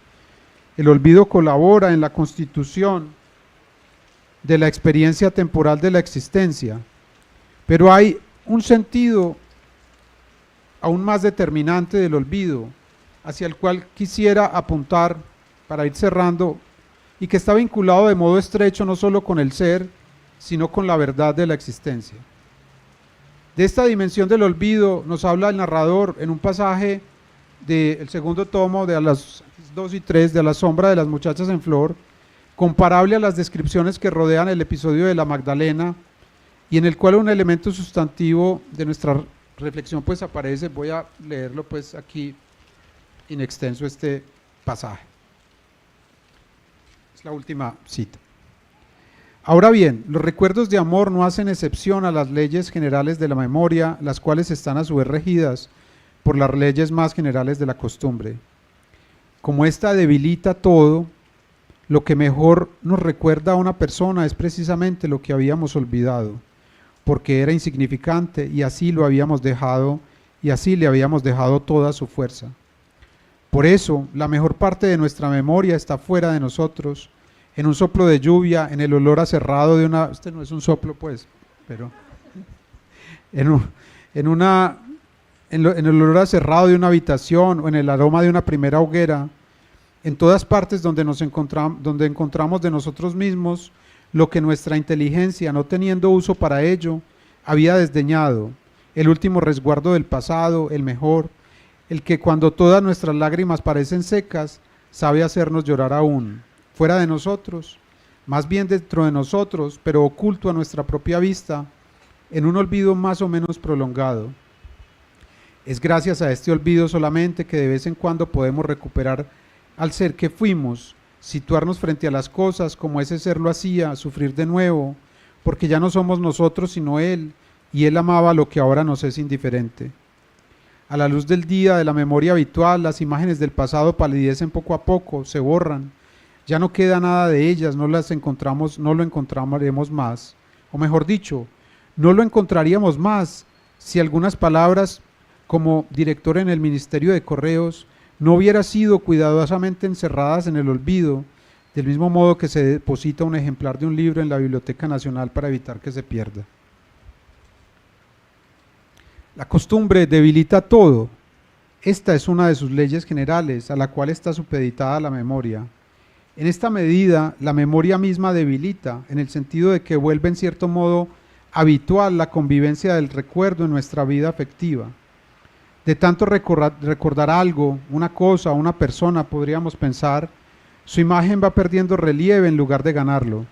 El olvido colabora en la constitución de la experiencia temporal de la existencia, pero hay un sentido aún más determinante del olvido, hacia el cual quisiera apuntar para ir cerrando, y que está vinculado de modo estrecho no solo con el ser, sino con la verdad de la existencia. De esta dimensión del olvido nos habla el narrador en un pasaje del segundo tomo de a las 2 y 3 de A la sombra de las muchachas en flor, comparable a las descripciones que rodean el episodio de la Magdalena, y en el cual un elemento sustantivo de nuestra reflexión pues aparece. Voy a leerlo pues aquí in extenso este pasaje. Es la última cita. Ahora bien, los recuerdos de amor no hacen excepción a las leyes generales de la memoria, las cuales están a su vez regidas por las leyes más generales de la costumbre. Como ésta debilita todo, lo que mejor nos recuerda a una persona es precisamente lo que habíamos olvidado, porque era insignificante y así lo habíamos dejado, y así le habíamos dejado toda su fuerza. Por eso, la mejor parte de nuestra memoria está fuera de nosotros, en un soplo de lluvia, en el olor aserrado de una... Este no es un soplo pues, pero... En el olor aserrado de una habitación o en el aroma de una primera hoguera, en todas partes donde encontramos de nosotros mismos lo que nuestra inteligencia, no teniendo uso para ello, había desdeñado, el último resguardo del pasado, el mejor, el que cuando todas nuestras lágrimas parecen secas, sabe hacernos llorar aún, fuera de nosotros, más bien dentro de nosotros, pero oculto a nuestra propia vista, en un olvido más o menos prolongado. Es gracias a este olvido solamente que de vez en cuando podemos recuperar al ser que fuimos, situarnos frente a las cosas como ese ser lo hacía, sufrir de nuevo, porque ya no somos nosotros sino Él, y Él amaba lo que ahora nos es indiferente. A la luz del día, de la memoria habitual, las imágenes del pasado palidecen poco a poco, se borran, ya no queda nada de ellas, no lo encontraremos más, o mejor dicho, no lo encontraríamos más si algunas palabras como director en el Ministerio de Correos no hubieran sido cuidadosamente encerradas en el olvido, del mismo modo que se deposita un ejemplar de un libro en la Biblioteca Nacional para evitar que se pierda. La costumbre debilita todo. Esta es una de sus leyes generales, a la cual está supeditada la memoria. En esta medida, la memoria misma debilita, en el sentido de que vuelve en cierto modo habitual la convivencia del recuerdo en nuestra vida afectiva. De tanto recordar algo, una cosa, una persona, podríamos pensar, su imagen va perdiendo relieve en lugar de ganarlo.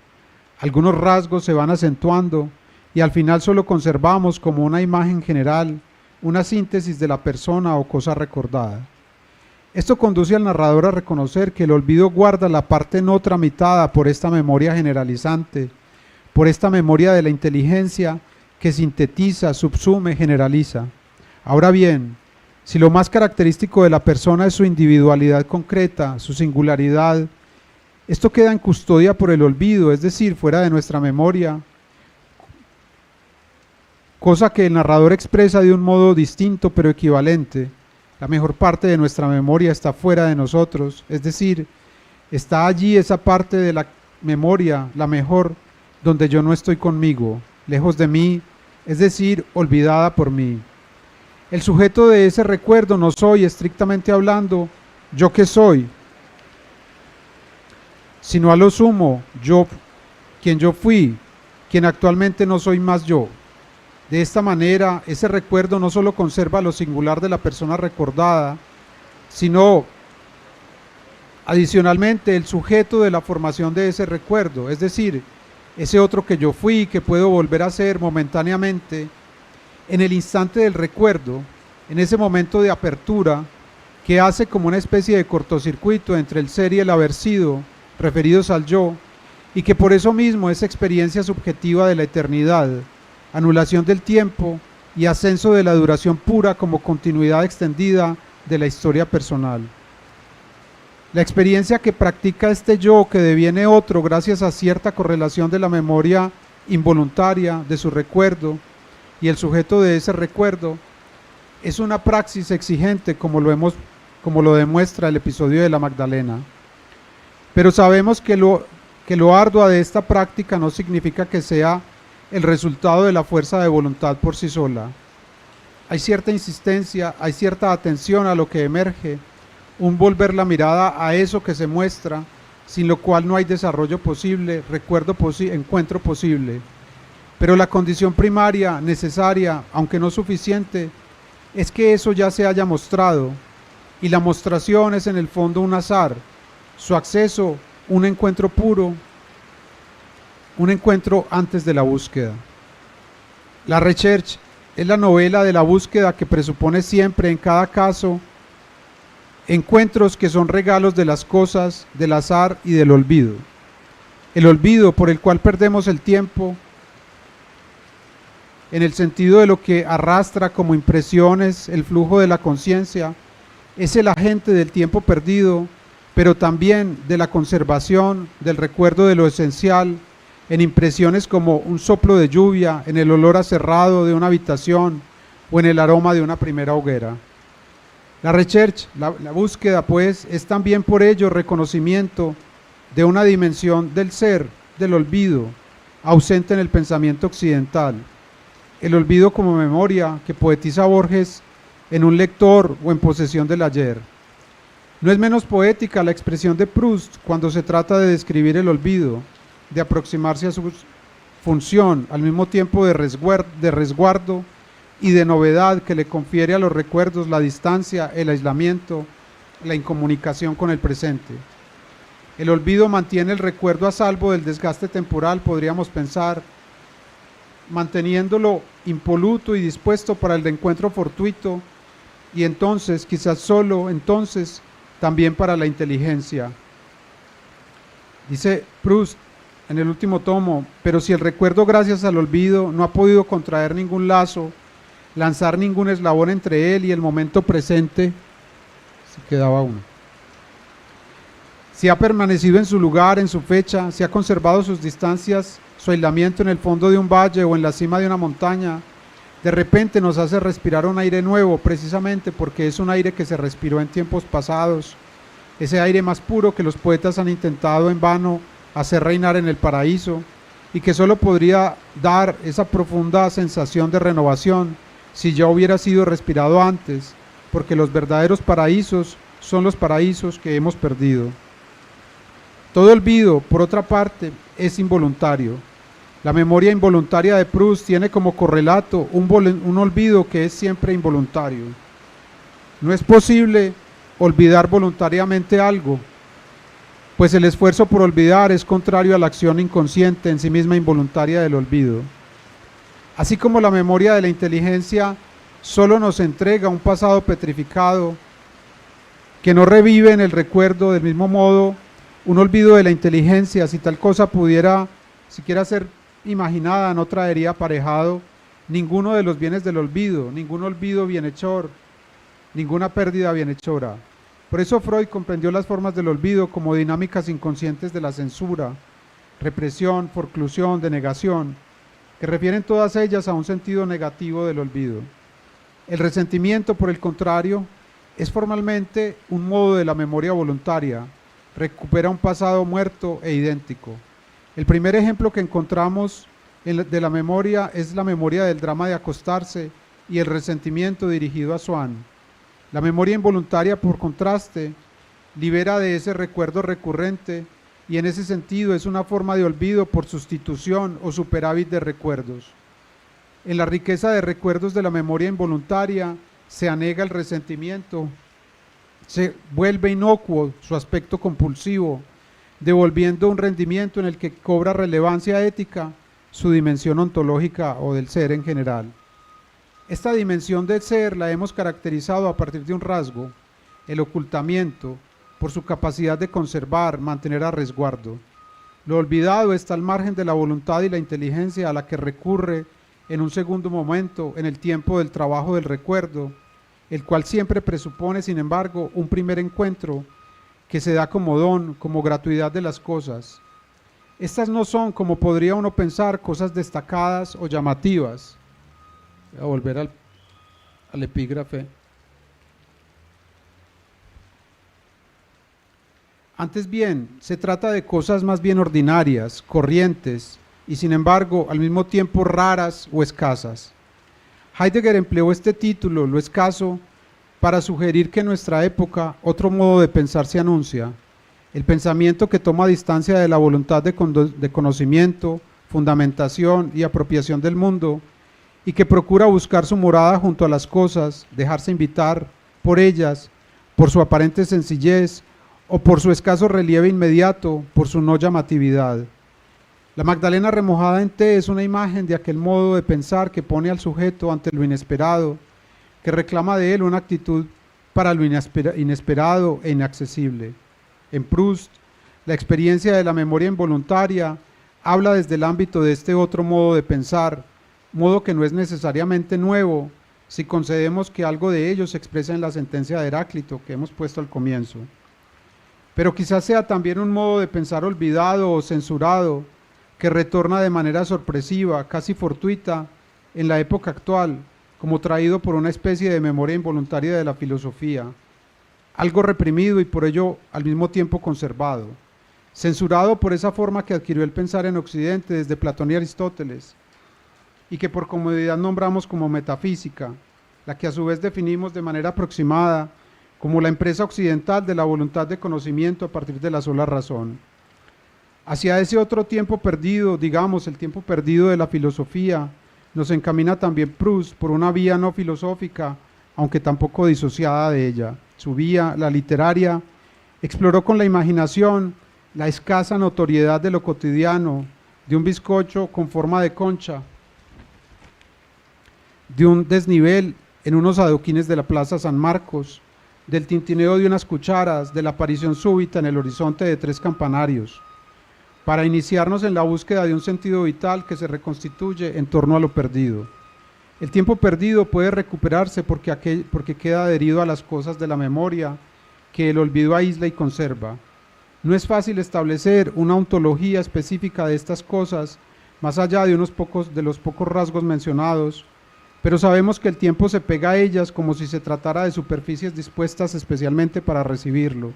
Algunos rasgos se van acentuando y al final solo conservamos como una imagen general, una síntesis de la persona o cosa recordada. Esto conduce al narrador a reconocer que el olvido guarda la parte no tramitada por esta memoria generalizante, por esta memoria de la inteligencia que sintetiza, subsume, generaliza. Ahora bien, si lo más característico de la persona es su individualidad concreta, su singularidad, esto queda en custodia por el olvido, es decir, fuera de nuestra memoria, cosa que el narrador expresa de un modo distinto pero equivalente. La mejor parte de nuestra memoria está fuera de nosotros, es decir, está allí esa parte de la memoria, la mejor, donde yo no estoy conmigo, lejos de mí, es decir, olvidada por mí. El sujeto de ese recuerdo no soy, estrictamente hablando, yo que soy, sino a lo sumo, yo, quien yo fui, quien actualmente no soy más yo. De esta manera, ese recuerdo no solo conserva lo singular de la persona recordada, sino adicionalmente el sujeto de la formación de ese recuerdo, es decir, ese otro que yo fui, que puedo volver a ser momentáneamente, en el instante del recuerdo, en ese momento de apertura, que hace como una especie de cortocircuito entre el ser y el haber sido, referidos al yo, y que por eso mismo es experiencia subjetiva de la eternidad, anulación del tiempo y ascenso de la duración pura como continuidad extendida de la historia personal. La experiencia que practica este yo que deviene otro gracias a cierta correlación de la memoria involuntaria de su recuerdo y el sujeto de ese recuerdo es una praxis exigente como lo demuestra el episodio de la Magdalena. Pero sabemos que lo ardua de esta práctica no significa que sea el resultado de la fuerza de voluntad por sí sola. Hay cierta insistencia, hay cierta atención a lo que emerge, un volver la mirada a eso que se muestra, sin lo cual no hay desarrollo posible, encuentro posible. Pero la condición primaria, necesaria, aunque no suficiente, es que eso ya se haya mostrado, y la mostración es en el fondo un azar, su acceso un encuentro puro, un encuentro antes de la búsqueda. La recherche es la novela de la búsqueda que presupone siempre, en cada caso, encuentros que son regalos de las cosas, del azar y del olvido. El olvido por el cual perdemos el tiempo, en el sentido de lo que arrastra como impresiones el flujo de la conciencia, es el agente del tiempo perdido, pero también de la conservación, del recuerdo de lo esencial, en impresiones como un soplo de lluvia, en el olor aserrado de una habitación o en el aroma de una primera hoguera. La recherche, la búsqueda, pues, es también por ello reconocimiento de una dimensión del ser, del olvido, ausente en el pensamiento occidental. El olvido como memoria que poetiza Borges en un lector o en posesión del ayer. No es menos poética la expresión de Proust cuando se trata de describir el olvido, de aproximarse a su función, al mismo tiempo de resguardo y de novedad que le confiere a los recuerdos la distancia, el aislamiento, la incomunicación con el presente. El olvido mantiene el recuerdo a salvo del desgaste temporal, podríamos pensar, manteniéndolo impoluto y dispuesto para el reencuentro fortuito, y entonces, quizás solo entonces, también para la inteligencia. Dice Proust en el último tomo, pero si el recuerdo gracias al olvido no ha podido contraer ningún lazo, lanzar ningún eslabón entre él y el momento presente, se quedaba uno. Si ha permanecido en su lugar, en su fecha, si ha conservado sus distancias, su aislamiento en el fondo de un valle o en la cima de una montaña, de repente nos hace respirar un aire nuevo, precisamente porque es un aire que se respiró en tiempos pasados, ese aire más puro que los poetas han intentado en vano hacer reinar en el paraíso y que solo podría dar esa profunda sensación de renovación si ya hubiera sido respirado antes, porque los verdaderos paraísos son los paraísos que hemos perdido. Todo olvido, por otra parte, es involuntario. La memoria involuntaria de Proust tiene como correlato un olvido que es siempre involuntario. No es posible olvidar voluntariamente algo, pues el esfuerzo por olvidar es contrario a la acción inconsciente en sí misma involuntaria del olvido. Así como la memoria de la inteligencia solo nos entrega un pasado petrificado que no revive en el recuerdo, del mismo modo, un olvido de la inteligencia, si tal cosa pudiera siquiera ser imaginada, no traería aparejado ninguno de los bienes del olvido, ningún olvido bienhechor, ninguna pérdida bienhechora. Por eso Freud comprendió las formas del olvido como dinámicas inconscientes de la censura, represión, forclusión, denegación, que refieren todas ellas a un sentido negativo del olvido. El resentimiento, por el contrario, es formalmente un modo de la memoria voluntaria, recupera un pasado muerto e idéntico. El primer ejemplo que encontramos de la memoria es la memoria del drama de acostarse y el resentimiento dirigido a Swann. La memoria involuntaria, por contraste, libera de ese recuerdo recurrente y en ese sentido es una forma de olvido por sustitución o superávit de recuerdos. En la riqueza de recuerdos de la memoria involuntaria se anega el resentimiento, se vuelve inocuo su aspecto compulsivo, devolviendo un rendimiento en el que cobra relevancia ética su dimensión ontológica o del ser en general. Esta dimensión del ser la hemos caracterizado a partir de un rasgo, el ocultamiento, por su capacidad de conservar, mantener a resguardo. Lo olvidado está al margen de la voluntad y la inteligencia a la que recurre en un segundo momento en el tiempo del trabajo del recuerdo, el cual siempre presupone, sin embargo, un primer encuentro que se da como don, como gratuidad de las cosas. Estas no son, como podría uno pensar, cosas destacadas o llamativas. Voy a volver al epígrafe. Antes bien, se trata de cosas más bien ordinarias, corrientes, y sin embargo, al mismo tiempo raras o escasas. Heidegger empleó este título, lo escaso, para sugerir que en nuestra época otro modo de pensar se anuncia, el pensamiento que toma distancia de la voluntad de conocimiento, fundamentación y apropiación del mundo, y que procura buscar su morada junto a las cosas, dejarse invitar por ellas, por su aparente sencillez o por su escaso relieve inmediato, por su no llamatividad. La Magdalena remojada en té es una imagen de aquel modo de pensar que pone al sujeto ante lo inesperado, que reclama de él una actitud para lo inesperado e inaccesible. En Proust, la experiencia de la memoria involuntaria habla desde el ámbito de este otro modo de pensar, modo que no es necesariamente nuevo, si concedemos que algo de ello se expresa en la sentencia de Heráclito que hemos puesto al comienzo. Pero quizás sea también un modo de pensar olvidado o censurado, que retorna de manera sorpresiva, casi fortuita, en la época actual, como traído por una especie de memoria involuntaria de la filosofía, algo reprimido y por ello al mismo tiempo conservado, censurado por esa forma que adquirió el pensar en Occidente desde Platón y Aristóteles, y que por comodidad nombramos como metafísica, la que a su vez definimos de manera aproximada como la empresa occidental de la voluntad de conocimiento a partir de la sola razón. Hacia ese otro tiempo perdido, digamos el tiempo perdido de la filosofía, nos encamina también Proust por una vía no filosófica, aunque tampoco disociada de ella. Su vía, la literaria, exploró con la imaginación la escasa notoriedad de lo cotidiano, de un bizcocho con forma de concha, de un desnivel en unos adoquines de la Plaza San Marcos, del tintineo de unas cucharas, de la aparición súbita en el horizonte de 3 campanarios, para iniciarnos en la búsqueda de un sentido vital que se reconstituye en torno a lo perdido. El tiempo perdido puede recuperarse porque queda adherido a las cosas de la memoria que el olvido aísla y conserva. No es fácil establecer una ontología específica de estas cosas, más allá de los pocos rasgos mencionados, pero sabemos que el tiempo se pega a ellas como si se tratara de superficies dispuestas especialmente para recibirlo.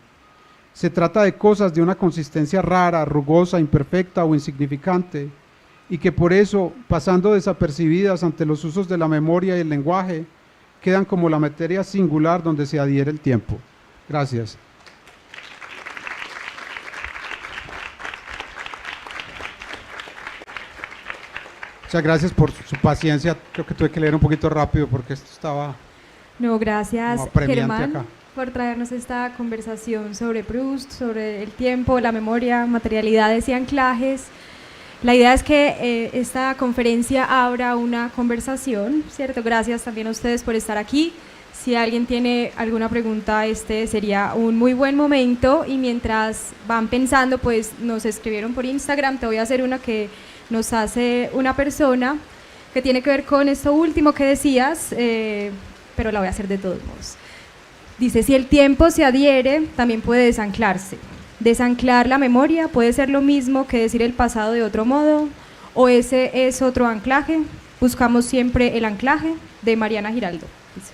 Se trata de cosas de una consistencia rara, rugosa, imperfecta o insignificante, y que por eso, pasando desapercibidas ante los usos de la memoria y el lenguaje, quedan como la materia singular donde se adhiere el tiempo. Gracias. Muchas gracias por su paciencia. Creo que tuve que leer un poquito rápido porque esto estaba... No, gracias, Germán, acá, por traernos esta conversación sobre Proust, sobre el tiempo, la memoria, materialidades y anclajes. La idea es que esta conferencia abra una conversación, ¿cierto? Gracias también a ustedes por estar aquí. Si alguien tiene alguna pregunta, este sería un muy buen momento, y mientras van pensando, pues nos escribieron por Instagram. Te voy a hacer una que nos hace una persona que tiene que ver con esto último que decías, pero la voy a hacer de todos modos. Dice: si el tiempo se adhiere, también puede desanclarse. Desanclar la memoria puede ser lo mismo que decir el pasado de otro modo, o ese es otro anclaje. Buscamos siempre el anclaje. De Mariana Giraldo. Dice.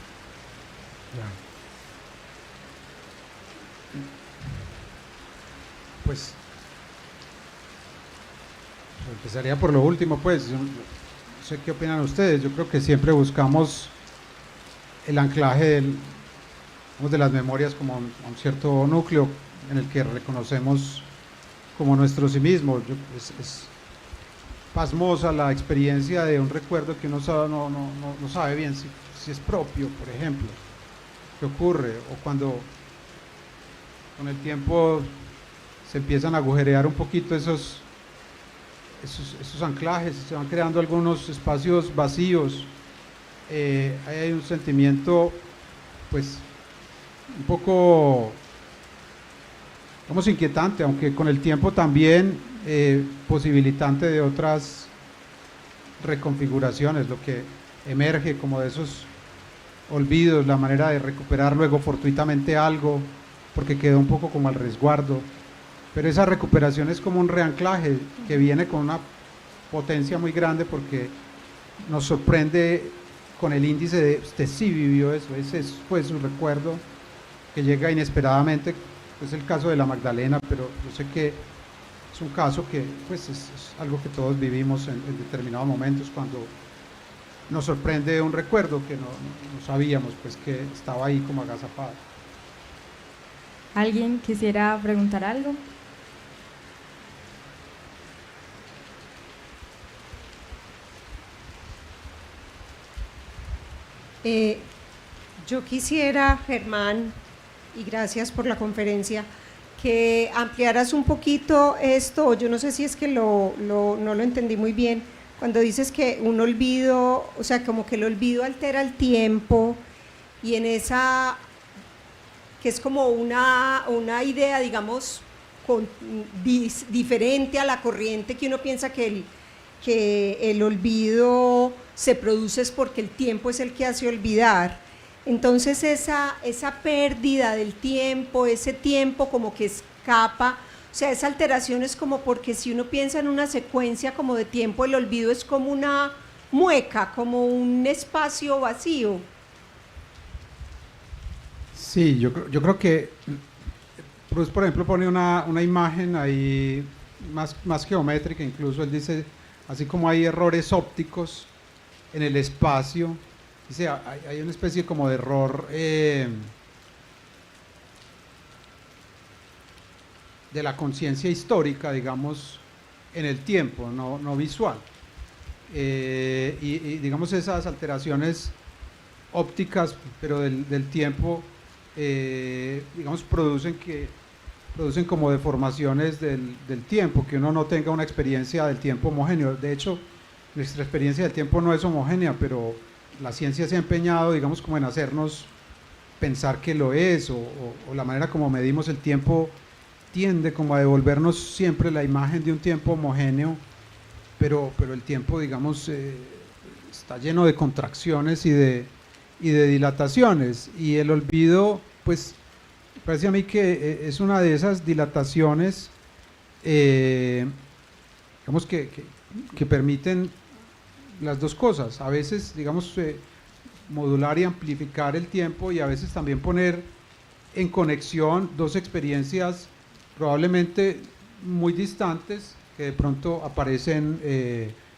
Pues empezaría por lo último, pues. Yo no sé qué opinan ustedes. Yo creo que siempre buscamos el anclaje de las memorias como a un cierto núcleo en el que reconocemos como nuestro sí mismo. Es pasmosa la experiencia de un recuerdo que uno no sabe bien si es propio, por ejemplo. ¿Qué ocurre? O cuando con el tiempo se empiezan a agujerear un poquito esos anclajes, se van creando algunos espacios vacíos. Hay un sentimiento, pues, un poco, digamos, inquietante, aunque con el tiempo también posibilitante de otras reconfiguraciones, lo que emerge como de esos olvidos, la manera de recuperar luego fortuitamente algo, porque quedó un poco como al resguardo. Pero esa recuperación es como un reanclaje que viene con una potencia muy grande, porque nos sorprende con el índice de usted sí vivió eso, ese fue su recuerdo, que llega inesperadamente. Es el caso de la Magdalena, pero yo sé que es un caso que pues es algo que todos vivimos en determinados momentos, cuando nos sorprende un recuerdo que no sabíamos, pues, que estaba ahí como agazapado. ¿Alguien quisiera preguntar algo? Yo quisiera, Germán, y gracias por la conferencia, que ampliaras un poquito esto. Yo no sé si es que no lo entendí muy bien, cuando dices que un olvido, o sea, como que el olvido altera el tiempo, y en esa, que es como una idea, digamos, diferente a la corriente, que uno piensa que el olvido se produce es porque el tiempo es el que hace olvidar. Entonces esa pérdida del tiempo, ese tiempo como que escapa, o sea, esa alteración es como porque si uno piensa en una secuencia como de tiempo, el olvido es como una mueca, como un espacio vacío. Sí, yo creo que Proust, por ejemplo, pone una imagen ahí más geométrica. Incluso él dice, así como hay errores ópticos en el espacio, dice, hay una especie como de error de la conciencia histórica, digamos, en el tiempo, no visual. Y digamos, esas alteraciones ópticas, pero del tiempo, digamos, producen como deformaciones del tiempo, que uno no tenga una experiencia del tiempo homogéneo. De hecho, nuestra experiencia del tiempo no es homogénea, pero la ciencia se ha empeñado, digamos, como en hacernos pensar que lo es, o la manera como medimos el tiempo tiende como a devolvernos siempre la imagen de un tiempo homogéneo, pero el tiempo, digamos, está lleno de contracciones y de dilataciones, y el olvido, pues, parece a mí que es una de esas dilataciones, digamos, que permiten las dos cosas, a veces, digamos, modular y amplificar el tiempo, y a veces también poner en conexión dos experiencias probablemente muy distantes que de pronto aparecen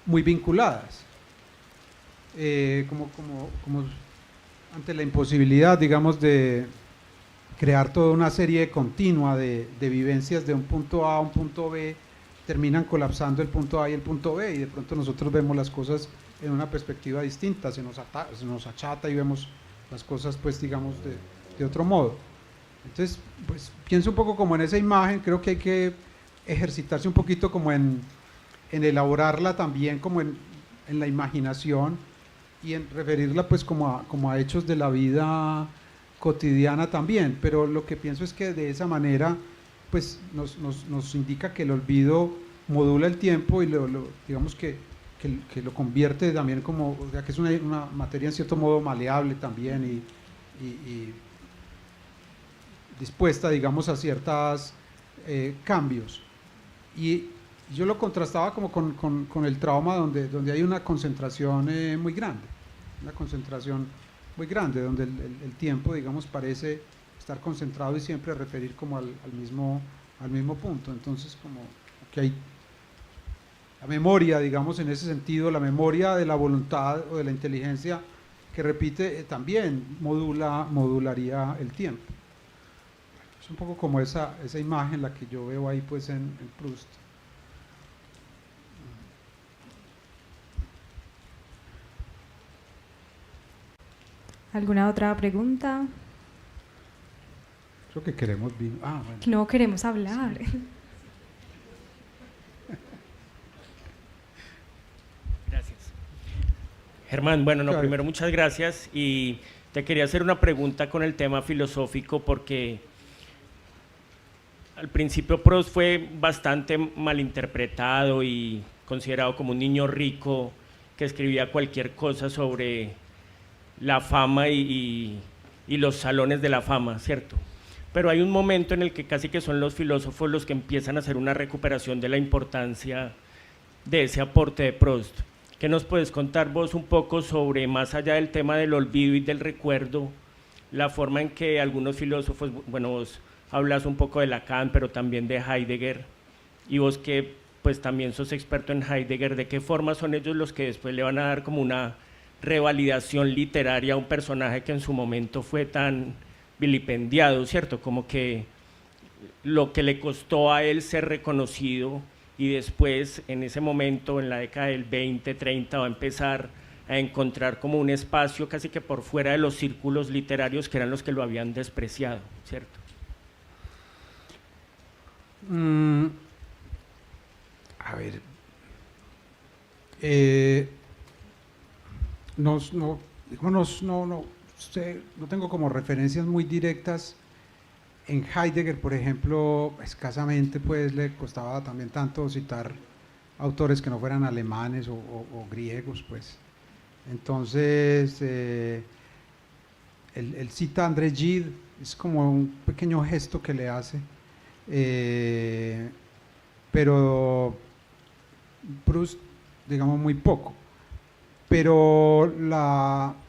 muy vinculadas, como ante la imposibilidad, digamos, de crear toda una serie continua de vivencias de un punto A a un punto B, terminan colapsando el punto A y el punto B, y de pronto nosotros vemos las cosas en una perspectiva distinta, se nos achata y vemos las cosas, pues, digamos, de otro modo. Entonces, pues, pienso un poco como en esa imagen, creo que hay que ejercitarse un poquito como en elaborarla también como en la imaginación, y en referirla, pues, como a hechos de la vida cotidiana también, pero lo que pienso es que de esa manera, pues, nos indica que el olvido modula el tiempo, y digamos que lo convierte también como, o sea, que es una materia en cierto modo maleable también, y dispuesta, digamos, a ciertos cambios. Y yo lo contrastaba como con el trauma, donde hay una concentración muy grande, donde el tiempo, digamos, parece estar concentrado y siempre referir como al mismo punto. Entonces, como que hay la memoria, digamos, en ese sentido, la memoria de la voluntad o de la inteligencia que repite, también modularía el tiempo. Es un poco como esa imagen la que yo veo ahí, pues, en Proust. ¿Alguna otra pregunta? Creo que queremos vino. Bueno. No queremos hablar. Sí. Gracias. Germán, bueno, no, primero muchas gracias, y te quería hacer una pregunta con el tema filosófico, porque al principio Proust fue bastante malinterpretado y considerado como un niño rico que escribía cualquier cosa sobre la fama y los salones de la fama, ¿cierto? Pero hay un momento en el que casi que son los filósofos los que empiezan a hacer una recuperación de la importancia de ese aporte de Proust. ¿Qué nos puedes contar vos un poco sobre, más allá del tema del olvido y del recuerdo, la forma en que algunos filósofos, bueno, vos hablas un poco de Lacan, pero también de Heidegger, y vos que pues también sos experto en Heidegger, ¿de qué forma son ellos los que después le van a dar como una revalidación literaria a un personaje que en su momento fue tan vilipendiado, ¿cierto? Como que lo que le costó a él ser reconocido, y después en ese momento, en la década del 20, 30, va a empezar a encontrar como un espacio casi que por fuera de los círculos literarios que eran los que lo habían despreciado, ¿cierto? A ver, no tengo como referencias muy directas. En Heidegger, por ejemplo, escasamente, pues, le costaba también tanto citar autores que no fueran alemanes o griegos, pues. Entonces, él cita a André Gide, es como un pequeño gesto que le hace, pero Proust, digamos, muy poco. Pero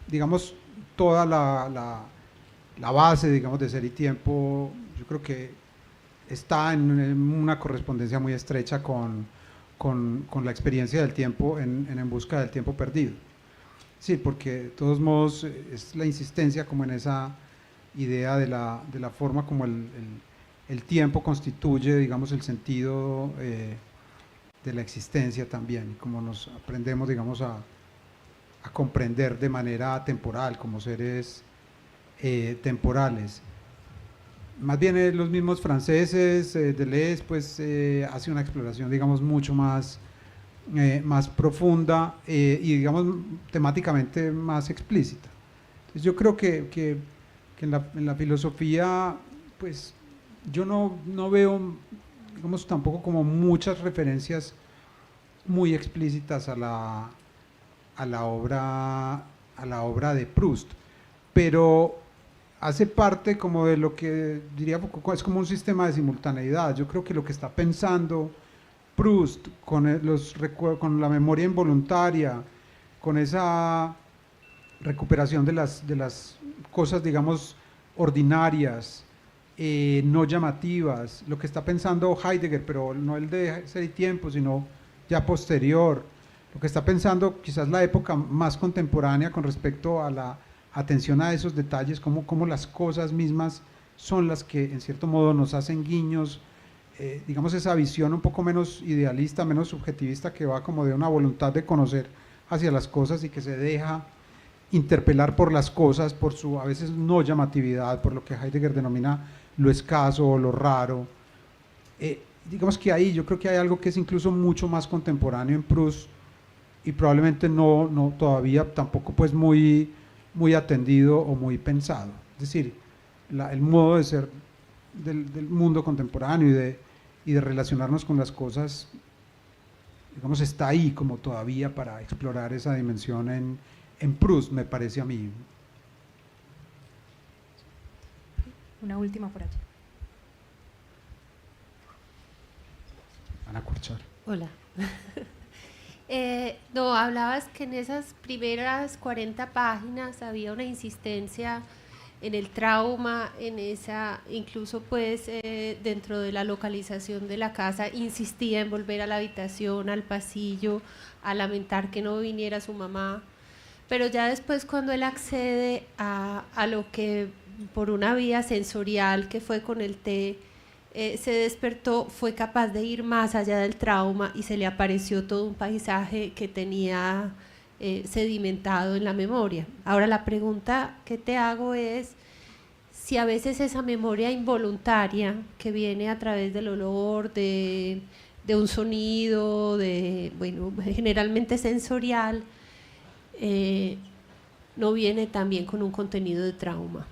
digamos, toda la base, digamos, de Ser y Tiempo, yo creo que está en una correspondencia muy estrecha con la experiencia del tiempo en busca del tiempo perdido. Sí, porque de todos modos es la insistencia como en esa idea de la forma como el tiempo constituye, digamos, el sentido de la existencia también, como nos aprendemos, digamos, a comprender de manera temporal, como seres temporales. Más bien los mismos franceses, Deleuze, pues hace una exploración, digamos, mucho más más profunda y digamos temáticamente más explícita. Entonces yo creo que en la filosofía pues yo no veo, digamos, tampoco como muchas referencias muy explícitas a la obra de Proust, pero hace parte como de lo que diría Foucault, es como un sistema de simultaneidad. Yo creo que lo que está pensando Proust con la memoria involuntaria, con esa recuperación de las cosas, digamos, ordinarias, no llamativas, lo que está pensando Heidegger, pero no el de Ser y Tiempo, sino ya posterior, lo que está pensando quizás la época más contemporánea con respecto a la atención a esos detalles, cómo las cosas mismas son las que en cierto modo nos hacen guiños, digamos esa visión un poco menos idealista, menos subjetivista, que va como de una voluntad de conocer hacia las cosas y que se deja interpelar por las cosas, por su a veces no llamatividad, por lo que Heidegger denomina lo escaso o lo raro. Digamos que ahí yo creo que hay algo que es incluso mucho más contemporáneo en Proust y probablemente no todavía tampoco pues muy atendido o muy pensado. Es decir, el modo de ser del mundo contemporáneo y de relacionarnos con las cosas, digamos, está ahí como todavía para explorar esa dimensión en Proust, me parece a mí. Una última por allá. Ana Corchar. Hola. No, hablabas que en esas primeras 40 páginas había una insistencia en el trauma, en esa, incluso pues dentro de la localización de la casa, insistía en volver a la habitación, al pasillo, a lamentar que no viniera su mamá, pero ya después cuando él accede a lo que por una vía sensorial que fue con el té, se despertó, fue capaz de ir más allá del trauma y se le apareció todo un paisaje que tenía sedimentado en la memoria. Ahora la pregunta que te hago es si a veces esa memoria involuntaria que viene a través del olor, de un sonido, bueno, generalmente sensorial, no viene también con un contenido de trauma.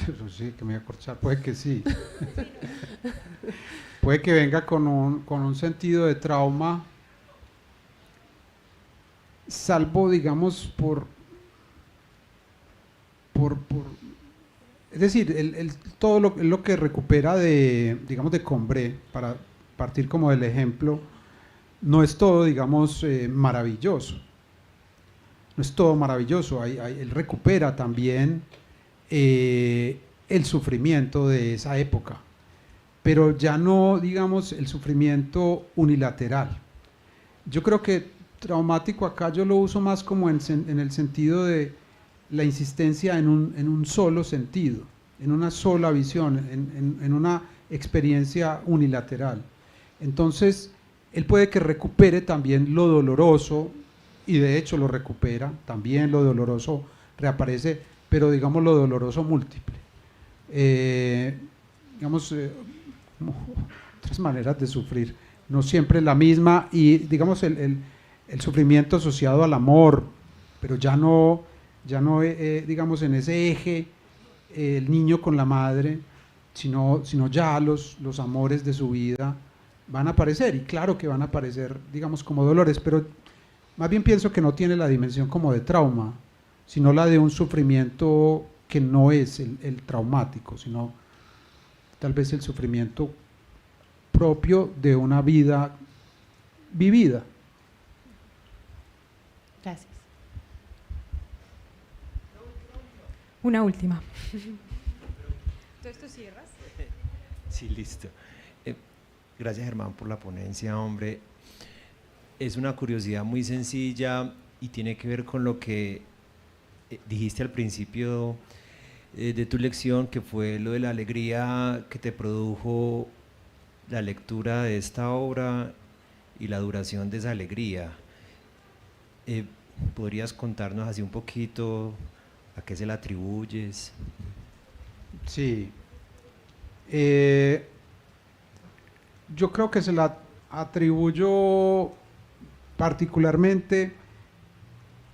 Pues sí, que me voy a corchar, puede que sí. Puede que venga con un sentido de trauma, salvo, digamos, es decir, todo lo que recupera digamos, de Combré, para partir como del ejemplo, no es todo, digamos, maravilloso. No es todo maravilloso, él recupera también el sufrimiento de esa época, pero ya no, digamos, el sufrimiento unilateral. Yo creo que traumático acá yo lo uso más como en el sentido de la insistencia en un solo sentido, en una sola visión, en una experiencia unilateral. Entonces, él puede que recupere también lo doloroso, y de hecho lo recupera, también lo doloroso reaparece, pero digamos lo doloroso múltiple. Digamos, otras maneras de sufrir, no siempre la misma, y digamos el sufrimiento asociado al amor, pero ya no digamos en ese eje, el niño con la madre, sino ya los amores de su vida van a aparecer, y claro que van a aparecer, digamos, como dolores, pero más bien pienso que no tiene la dimensión como de trauma, sino la de un sufrimiento que no es el traumático, sino tal vez el sufrimiento propio de una vida vivida. Gracias. Una última. ¿Entonces tú cierras? Sí, listo. Gracias, Germán, por la ponencia, hombre. Es una curiosidad muy sencilla y tiene que ver con lo que dijiste al principio de tu lección, que fue lo de la alegría que te produjo la lectura de esta obra y la duración de esa alegría. ¿Podrías contarnos así un poquito ¿A qué se la atribuyes? Sí. Yo creo que se la atribuyo particularmente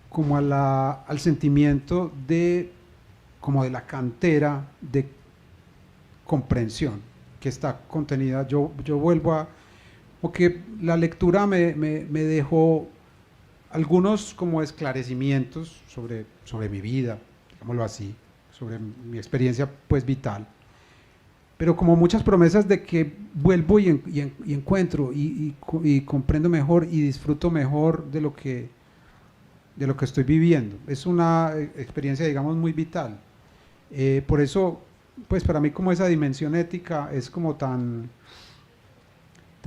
como al sentimiento de, como de la cantera de comprensión que está contenida. Yo vuelvo a, porque la lectura me dejó algunos como esclarecimientos sobre mi vida, digámoslo así, sobre mi experiencia pues vital, pero como muchas promesas de que vuelvo y encuentro y comprendo mejor y disfruto mejor de lo que estoy viviendo. Es una experiencia, digamos, muy vital. Por eso, pues para mí como esa dimensión ética es como tan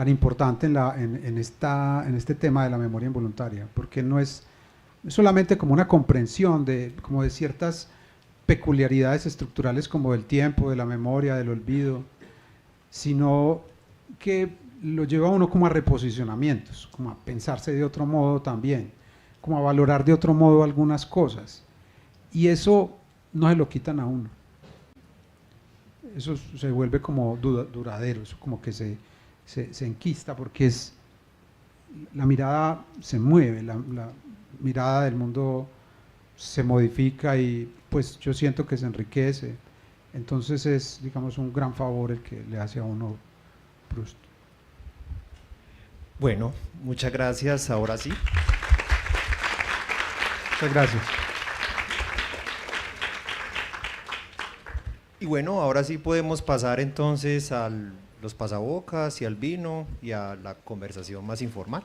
importante en este tema de la memoria involuntaria, porque no es solamente como una comprensión como de ciertas peculiaridades estructurales como del tiempo, de la memoria, del olvido, sino que lo lleva a uno como a reposicionamientos, como a pensarse de otro modo también, como a valorar de otro modo algunas cosas, y eso no se lo quitan a uno. Eso se vuelve como duradero, eso como que se enquista, porque la mirada se mueve, la mirada del mundo se modifica y pues yo siento que se enriquece. Entonces es, digamos, un gran favor el que le hace a uno Proust. Bueno, muchas gracias, ahora sí. Muchas gracias. Y bueno, ahora sí podemos pasar entonces a los pasabocas y al vino y a la conversación más informal.